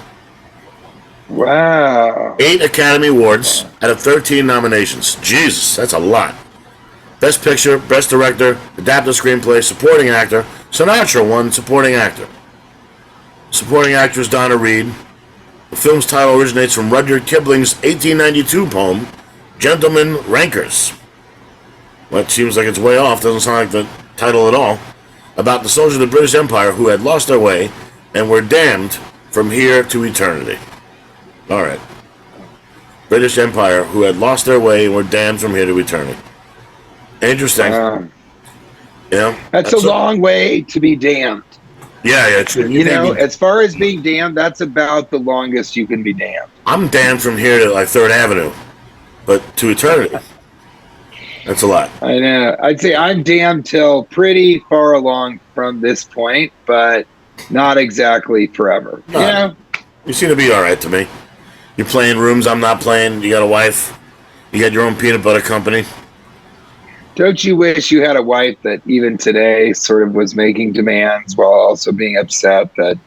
Speaker 2: Wow.
Speaker 1: 8 Academy Awards out of 13 nominations. Jesus, that's a lot. Best Picture, Best Director, Adapted Screenplay, Supporting Actor. Sinatra won Supporting Actor. Supporting Actress Donna Reed. The film's title originates from Rudyard Kipling's 1892 poem, Gentlemen Rankers. What seems like it's way off, doesn't sound like the title at all. About the soldiers of the British Empire who had lost their way and were damned from here to eternity. Alright. British Empire who had lost their way and were damned from here to eternity. Interesting.
Speaker 2: That's a long way to be damned.
Speaker 1: Yeah.
Speaker 2: As far as being damned, that's about the longest you can be damned.
Speaker 1: I'm damned from here to like 3rd Avenue, but to eternity. That's a lot.
Speaker 2: I know. I'd say I'm damned till pretty far along from this point, but not exactly forever.
Speaker 1: No. You seem to be all right to me. You're playing rooms I'm not playing. You got a wife. You got your own peanut butter company.
Speaker 2: Don't you wish you had a wife that even today sort of was making demands while also being upset that,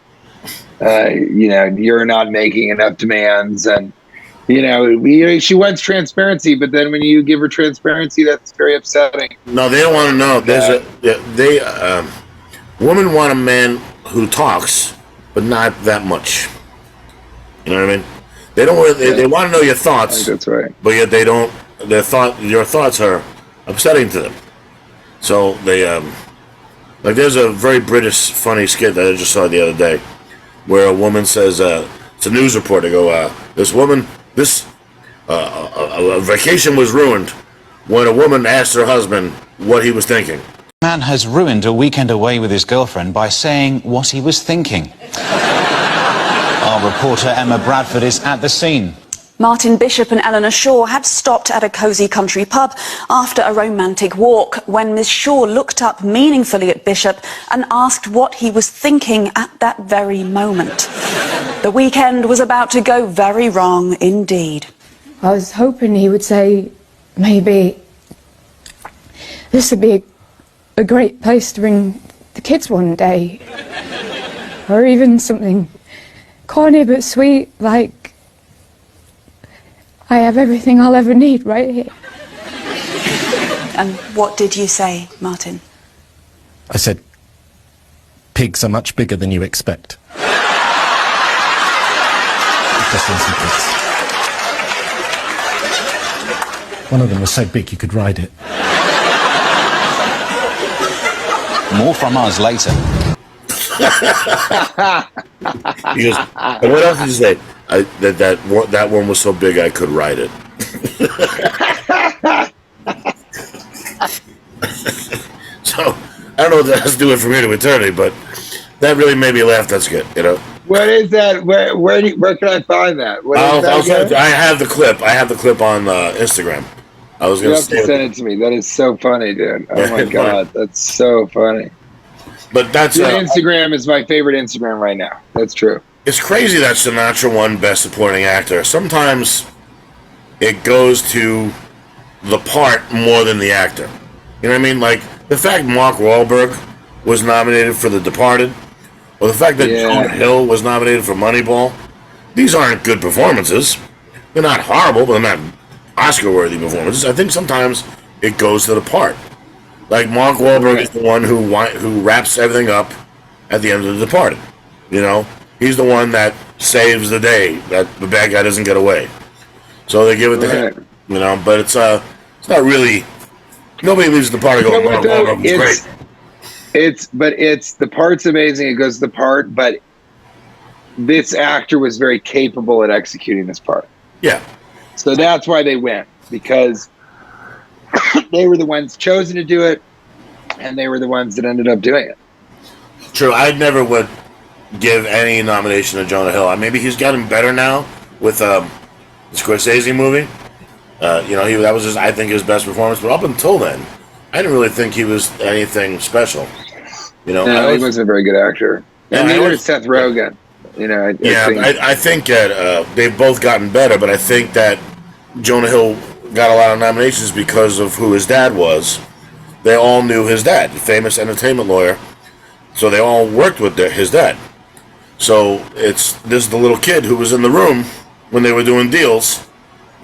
Speaker 2: you're not making enough demands? And, she wants transparency, but then when you give her transparency, that's very upsetting.
Speaker 1: No, they don't want to know. Women want a man who talks, but not that much. You know what I mean? They don't. They want to know your thoughts.
Speaker 2: I think that's right.
Speaker 1: But yet they don't. Your thoughts are upsetting to them. So they there's a very British funny skit that I just saw the other day, where a woman says, it's a news reporter. A vacation was ruined when a woman asked her husband what he was thinking.
Speaker 9: Man has ruined a weekend away with his girlfriend by saying what he was thinking. Our reporter Emma Bradford is at the scene.
Speaker 10: Martin Bishop and Eleanor Shaw had stopped at a cosy country pub after a romantic walk when Miss Shaw looked up meaningfully at Bishop and asked what he was thinking at that very moment. The weekend was about to go very wrong indeed.
Speaker 11: I was hoping he would say, maybe this would be a great place to bring the kids one day. Or even something corny but sweet, like, I have everything I'll ever need right here.
Speaker 10: And what did you say, Martin?
Speaker 12: I said, pigs are much bigger than you expect. Just in some pigs. One of them was so big you could ride it.
Speaker 9: More from us later.
Speaker 1: He goes, and what else did you say? That one was so big I could ride it. So I don't know what that has to do with From Here to Eternity, but that really made me laugh. That's good,
Speaker 2: What is that? Where can I find that?
Speaker 1: I have the clip. I have the clip on Instagram. I was going to
Speaker 2: send it to me. That is so funny, dude. Oh my god, that's so funny.
Speaker 1: But that's
Speaker 2: Instagram is my favorite Instagram right now. That's true.
Speaker 1: It's crazy that Sinatra won Best Supporting Actor. Sometimes it goes to the part more than the actor. You know what I mean? Like the fact Mark Wahlberg was nominated for The Departed, or the fact that Jonah Hill was nominated for Moneyball. These aren't good performances. They're not horrible, but they're not Oscar-worthy performances. I think sometimes it goes to the part. Like Mark Wahlberg is the one who wraps everything up at the end of The Departed. He's the one that saves the day. That the bad guy doesn't get away. So they give it to him, you know. But it's not really. Nobody leaves the party going, "Mark Wahlberg was great."
Speaker 2: It's the part's amazing. It goes to the part, but this actor was very capable at executing this part.
Speaker 1: Yeah.
Speaker 2: So that's why they win, because they were the ones chosen to do it, and they were the ones that ended up doing it.
Speaker 1: True. I never would give any nomination to Jonah Hill. Maybe he's gotten better now with the Scorsese movie. You know, that was I think his best performance. But up until then, I didn't really think he was anything special. You know,
Speaker 2: no, he wasn't a very good actor.
Speaker 1: Yeah,
Speaker 2: and neither is Seth Rogen. You know,
Speaker 1: I think that they've both gotten better, but I think that Jonah Hill got a lot of nominations because of who his dad was. They all knew his dad, the famous entertainment lawyer. So they all worked with his dad. So this is the little kid who was in the room when they were doing deals.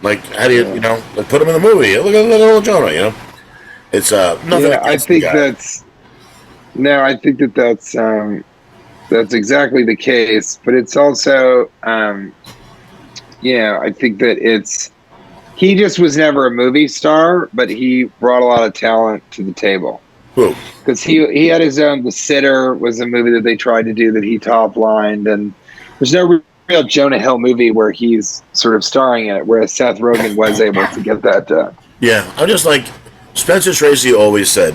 Speaker 1: Like, how do you know, like, put him in the movie? Look at little Jonah, you know. It's nothing.
Speaker 2: Yeah, I think that's exactly the case. But it's also, I think that he just was never a movie star, but he brought a lot of talent to the table.
Speaker 1: Who?
Speaker 2: Because he had his own. The Sitter was a movie that they tried to do that he top-lined, and there's no real Jonah Hill movie where he's sort of starring in it, whereas Seth Rogen was able to get that done.
Speaker 1: Yeah, I'm just like Spencer Tracy always said.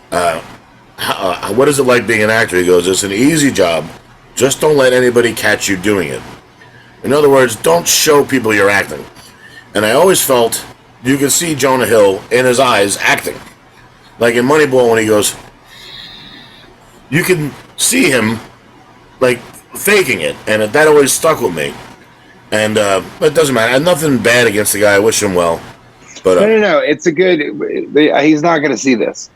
Speaker 1: What is it like being an actor? He goes, it's an easy job. Just don't let anybody catch you doing it. In other words, don't show people you're acting. And I always felt you could see Jonah Hill in his eyes acting. Like in Moneyball when he goes, you can see him like faking it. And that always stuck with me. And it doesn't matter. I have nothing bad against the guy. I wish him well. But
Speaker 2: no. It's a good. He's not going to see this.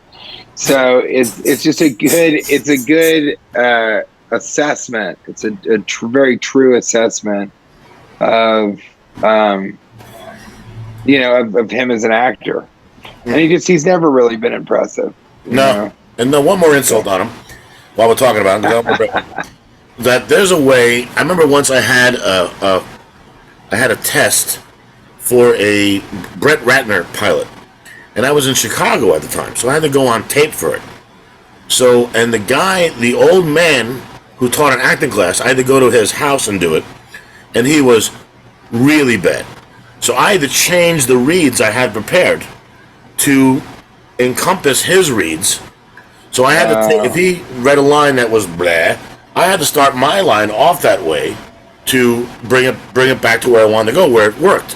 Speaker 2: So it's just a good assessment. It's a very true assessment of of him as an actor, and he's never really been impressive.
Speaker 1: No, and then one more insult on him while we're talking about him. That there's a way. I remember once I had a test for a Brett Ratner pilot. And I was in Chicago at the time, so I had to go on tape for it. So, and the old man who taught an acting class, I had to go to his house and do it. And he was really bad. So I had to change the reads I had prepared to encompass his reads. So I had to if he read a line that was blah, I had to start my line off that way to bring it back to where I wanted to go, where it worked.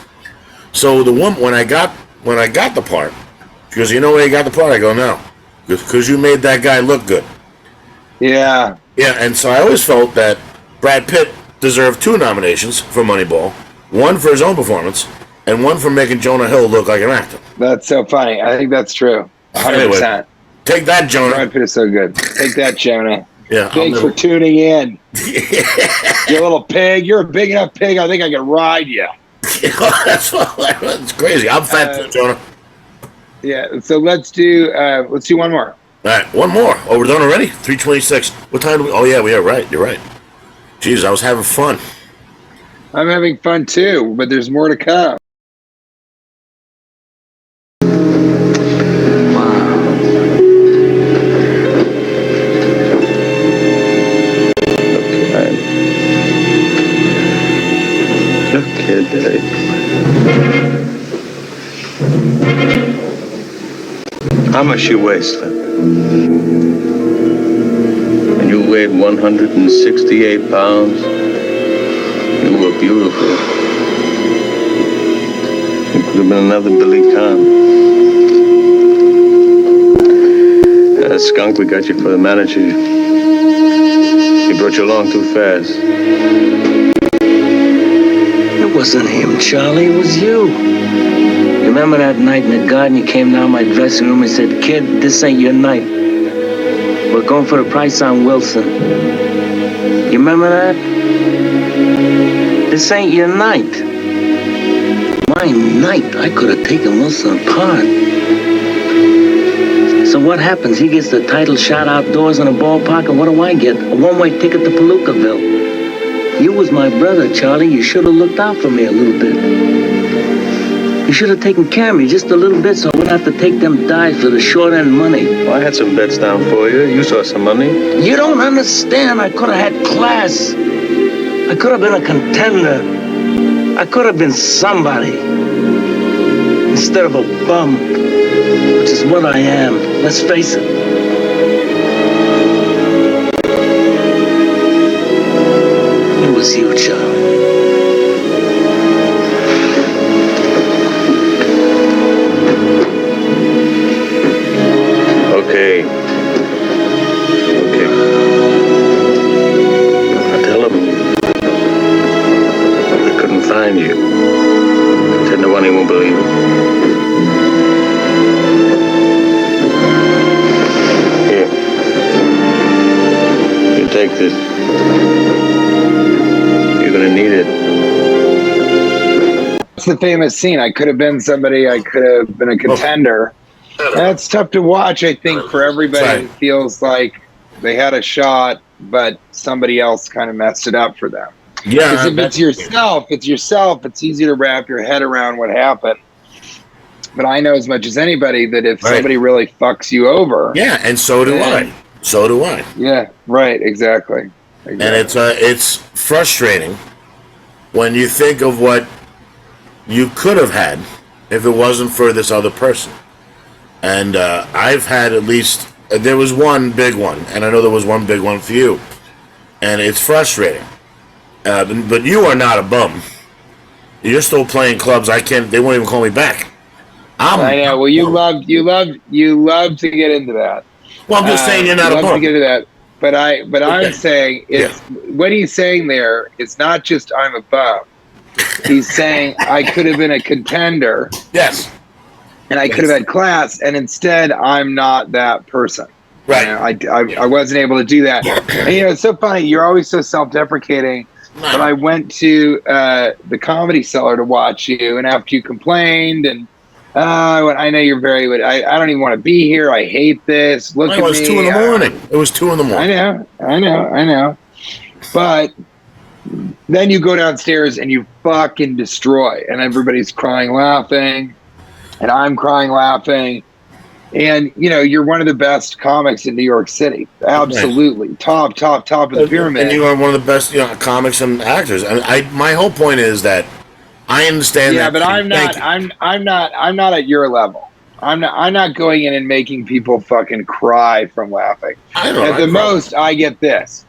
Speaker 1: So the one when I got the part, she goes, you know where you got the part? I go, no. Because you made that guy look good.
Speaker 2: Yeah.
Speaker 1: Yeah, and so I always felt that Brad Pitt deserved 2 nominations for Moneyball. One for his own performance, and one for making Jonah Hill look like an actor.
Speaker 2: That's so funny. I think that's true. 100%.
Speaker 1: Anyway, take that, Jonah.
Speaker 2: Brad Pitt is so good. Take that, Jonah.
Speaker 1: Yeah.
Speaker 2: Thanks for tuning in. You little pig. You're a big enough pig. I think I can ride you.
Speaker 1: That's crazy. I'm fat too, Jonah.
Speaker 2: Yeah, so let's do one more.
Speaker 1: All right, one more. Oh, we're done already? 3:26. What time do we... Oh, yeah, we are right. You're right. Jeez, I was having fun.
Speaker 2: I'm having fun too, but there's more to come.
Speaker 13: How much you weigh, Slim? And you weighed 168 pounds. You were beautiful. You could have been another Billy Kahn. That skunk we got you for the manager. He brought you along too fast.
Speaker 14: It wasn't him, Charlie. It was you. You remember that night in the garden? You came down my dressing room and said, "Kid, this ain't your night. We're going for the price on Wilson." You remember that? This ain't your night. My night. I could have taken Wilson apart. So what happens? He gets the title shot outdoors in a ballpark, and what do I get? A one-way ticket to Palookaville. You was my brother, Charlie. You should have looked out for me a little bit. You should have taken care of me just a little bit so I wouldn't have to take them dives for the short end money.
Speaker 13: Well, I had some bets down for you. You saw some money.
Speaker 14: You don't understand. I could have had class. I could have been a contender. I could have been somebody. Instead of a bum, which is what I am. Let's face it. It was you, Charlie.
Speaker 13: Okay. I'll tell him. I couldn't find you. Said no one won't believe it. Here. You take this. You're gonna need it.
Speaker 2: It's the famous scene. I could have been somebody. I could have been a contender. That's tough to watch, I think, for everybody who feels like they had a shot, but somebody else kind of messed it up for them.
Speaker 1: Yeah.
Speaker 2: Because if it's yourself, it's easy to wrap your head around what happened. But I know as much as anybody that if somebody really fucks you over.
Speaker 1: Yeah, and so do I. So do I.
Speaker 2: Yeah, right, exactly.
Speaker 1: And it's frustrating when you think of what you could have had if it wasn't for this other person. And I've had at least, there was one big one, and I know there was one big one for you. And it's frustrating. But you are not a bum. You're still playing clubs. They won't even call me back.
Speaker 2: I know. Well, you love to get into that.
Speaker 1: Well, I'm just saying you're not a bum.
Speaker 2: Love to get into that. But I'm saying what he's saying there is not just I'm a bum. He's saying I could have been a contender.
Speaker 1: Yes.
Speaker 2: And I could have had class, and instead I'm not that person.
Speaker 1: Right.
Speaker 2: I wasn't able to do that. And, it's so funny. You're always so self-deprecating. But I went to the Comedy Cellar to watch you, and after you complained, and I know you're very. I don't even want to be here. I hate this. Look at me.
Speaker 1: It was 2 in the morning. It was 2 in the morning.
Speaker 2: I know. But then you go downstairs and you fucking destroy, and everybody's crying, laughing. And I'm crying, laughing. And, you're one of the best comics in New York City. Absolutely. Right. Top of the pyramid.
Speaker 1: And you are one of the best comics and actors. And my whole point is that I understand that.
Speaker 2: Yeah, but I'm not at your level. I'm not going in and making people fucking cry from laughing. At the most, I get this.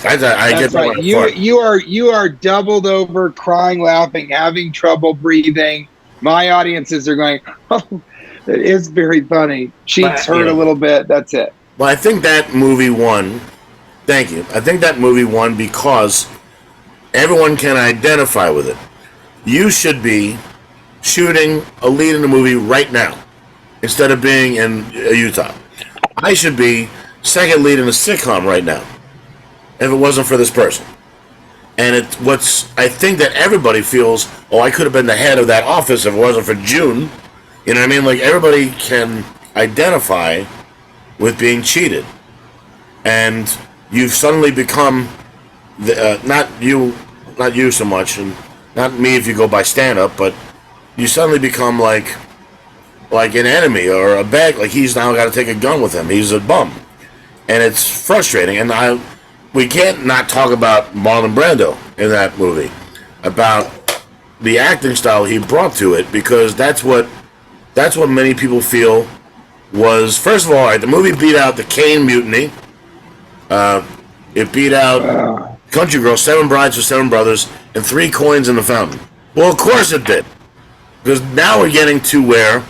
Speaker 1: I get
Speaker 2: right. You are doubled over, crying, laughing, having trouble breathing. My audiences are going, oh, it is very funny. Cheeks hurt a little bit. That's it.
Speaker 1: Well, I think that movie won. Thank you. I think that movie won because everyone can identify with it. You should be shooting a lead in the movie right now instead of being in Utah. I should be second lead in a sitcom right now if it wasn't for this person. And I think that everybody feels, I could have been the head of that office if it wasn't for June. You know what I mean? Like, everybody can identify with being cheated. And you've suddenly become, not you so much, and not me if you go by stand-up, but you suddenly become like an enemy or a bag. Like, he's now got to take a gun with him. He's a bum. And it's frustrating. And we can't not talk about Marlon Brando in that movie, about the acting style he brought to it, because that's what many people feel was, first of all, the movie beat out the Kane Mutiny. It beat out Country Girl, 7 Brides for 7 Brothers, and 3 Coins in the Fountain. Well, of course it did, because now we're getting to where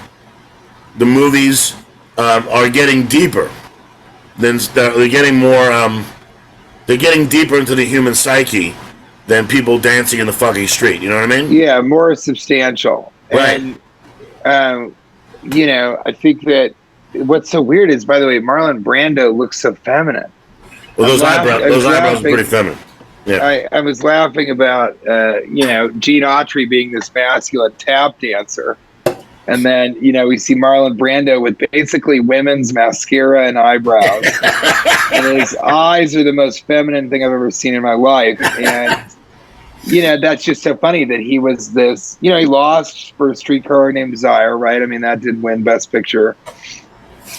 Speaker 1: the movies are getting deeper. They're getting more. They're getting deeper into the human psyche than people dancing in the fucking street. You know what I mean?
Speaker 2: Yeah, more substantial.
Speaker 1: Right.
Speaker 2: And, I think that what's so weird is, by the way, Marlon Brando looks so feminine.
Speaker 1: Well, those eyebrows are pretty feminine. Yeah.
Speaker 2: I was laughing about, Gene Autry being this masculine tap dancer. And then, we see Marlon Brando with basically women's mascara and eyebrows. And his eyes are the most feminine thing I've ever seen in my life. And, that's just so funny that he was this, he lost for a Streetcar Named Desire, right? I mean, that did win Best Picture.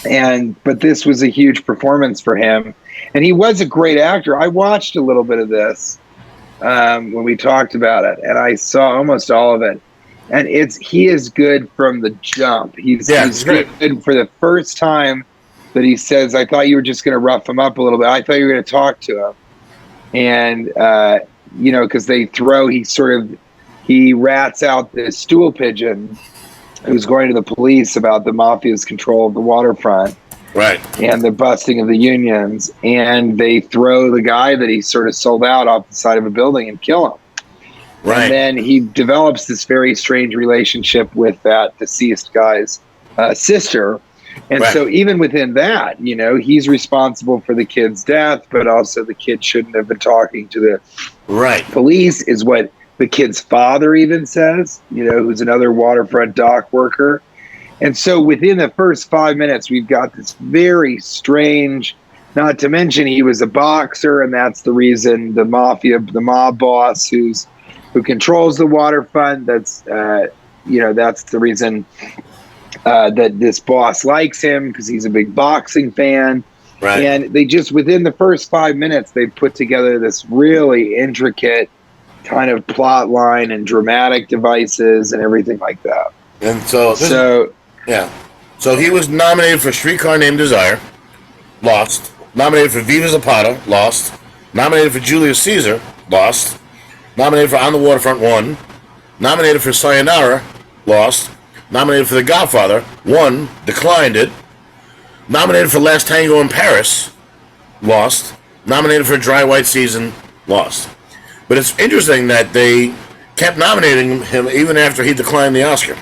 Speaker 2: But this was a huge performance for him. And he was a great actor. I watched a little bit of this when we talked about it, and I saw almost all of it. And he is good from the jump. He's good for the first time that he says, I thought you were just going to rough him up a little bit. I thought you were going to talk to him. And, because he rats out this stool pigeon who's going to the police about the mafia's control of the waterfront.
Speaker 1: Right.
Speaker 2: And the busting of the unions. And they throw the guy that he sort of sold out off the side of a building and kill him. Right. And then he develops this very strange relationship with that deceased guy's sister. And so even within that, he's responsible for the kid's death, but also the kid shouldn't have been talking to the police, is what the kid's father even says, who's another waterfront dock worker. And so within the first 5 minutes, we've got this very strange, not to mention he was a boxer, and that's the reason the mob boss who controls the waterfront, that's the reason that this boss likes him, because he's a big boxing fan. Right. And they just, within the first 5 minutes, they put together this really intricate kind of plot line and dramatic devices and everything like that.
Speaker 1: And so he was nominated for Streetcar Named Desire, lost. Nominated for Viva Zapata, lost. Nominated for Julius Caesar, lost. Nominated for On the Waterfront, won. Nominated for Sayonara, lost. Nominated for The Godfather, won, declined it. Nominated for Last Tango in Paris, lost. Nominated for Dry White Season, lost. But it's interesting that they kept nominating him even after he declined the Oscar.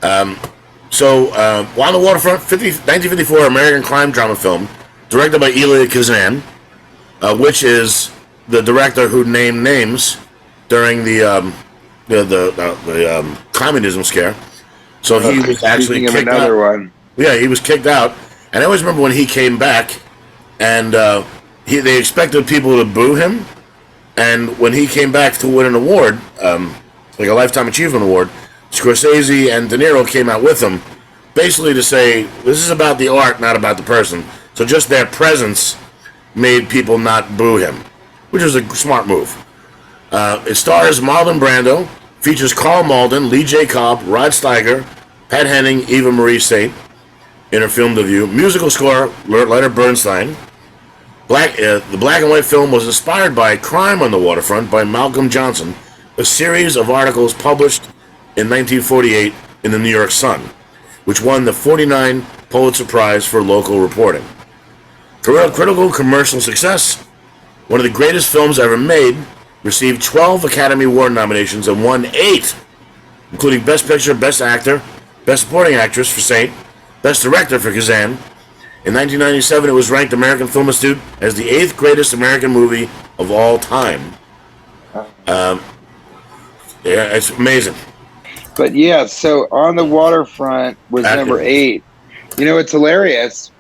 Speaker 1: On the Waterfront, 1954 American crime drama film, directed by Elia Kazan, which is the director who named names during the communism scare. So he was actually kicked out. Yeah, he was kicked out. And I always remember when he came back, and they expected people to boo him. And when he came back to win an award, like a Lifetime Achievement Award, Scorsese and De Niro came out with him, basically to say, this is about the art, not about the person. So just their presence made people not boo him, which was a smart move. It stars Marlon Brando, features Carl Malden, Lee J. Cobb, Rod Steiger, Pat Henning, Eva Marie Saint in her film debut. Musical score, Leonard Bernstein. The black and white film was inspired by Crime on the Waterfront by Malcolm Johnson, a series of articles published in 1948 in the New York Sun, which won the 49 Pulitzer Prize for local reporting. Critical commercial success, one of the greatest films ever made, received 12 Academy Award nominations and won 8, including Best Picture, Best Actor, Best Supporting Actress for Saint, Best Director for Kazan. In 1997, it was ranked American Film Institute as the 8th greatest American movie of all time. It's amazing.
Speaker 2: But so On the Waterfront was number 8. It's hilarious.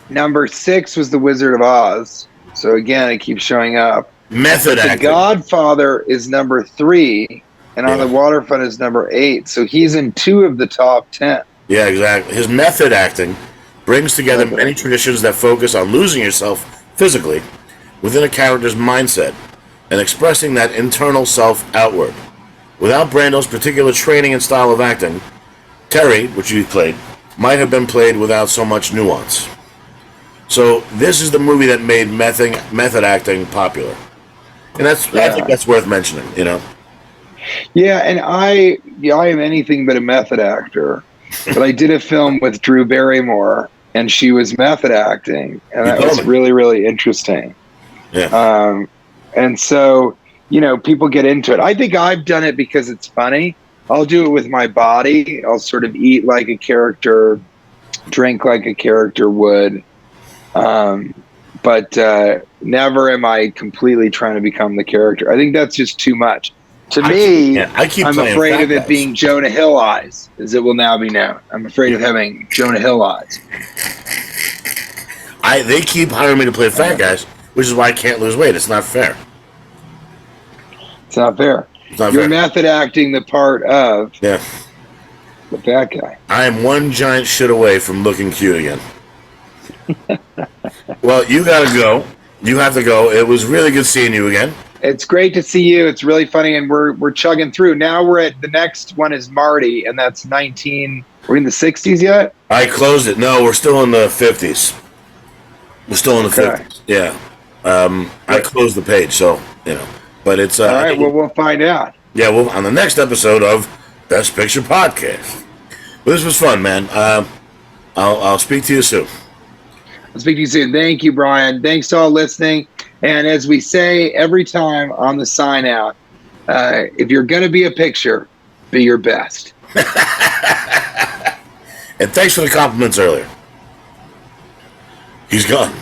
Speaker 2: Number 6 was The Wizard of Oz. So again, it keeps showing up.
Speaker 1: Method acting.
Speaker 2: The Godfather is number 3, and On the Waterfront is number 8. So he's in 2 of the top 10.
Speaker 1: Yeah, exactly. His method acting brings together many traditions that focus on losing yourself physically within a character's mindset and expressing that internal self outward. Without Brando's particular training and style of acting, Terry, which he played, might have been played without so much nuance. So this is the movie that made method acting popular. And I think that's worth mentioning,
Speaker 2: Yeah, and I am anything but a method actor. But I did a film with Drew Barrymore, and she was method acting, and that was really, really interesting.
Speaker 1: Yeah.
Speaker 2: And so, people get into it. I think I've done it because it's funny. I'll do it with my body. I'll sort of eat like a character, drink like a character would. But never am I completely trying to become the character. I think that's just too much. To me,
Speaker 1: I keep
Speaker 2: I'm
Speaker 1: playing
Speaker 2: afraid
Speaker 1: fat
Speaker 2: of it
Speaker 1: guys.
Speaker 2: being Jonah Hill eyes, as it will now be known. I'm afraid of having Jonah Hill eyes.
Speaker 1: They keep hiring me to play fat guys, which is why I can't lose weight. It's not fair.
Speaker 2: It's not fair.
Speaker 1: It's not
Speaker 2: You're
Speaker 1: fair.
Speaker 2: method acting the part of
Speaker 1: Yeah.
Speaker 2: the fat guy.
Speaker 1: I am one giant shit away from looking cute again. Well, you gotta go. You have to go. It was really good seeing you again.
Speaker 2: It's great to see you. It's really funny, and we're chugging through. Now we're at the next one is Marty, and that's 19. We're in the 60s yet?
Speaker 1: I closed it. No, we're still in the 50s. We're still in the 50s. Yeah. I closed the page, so, But it's...
Speaker 2: All right, well, we'll find out.
Speaker 1: Yeah, well, on the next episode of Best Picture Podcast. Well, this was fun, man. I'll speak to you soon.
Speaker 2: I'll speak to you soon. Thank you, Brian. Thanks to all listening. And as we say every time on the sign out, if you're going to be a picture, be your best.
Speaker 1: And thanks for the compliments earlier. He's gone.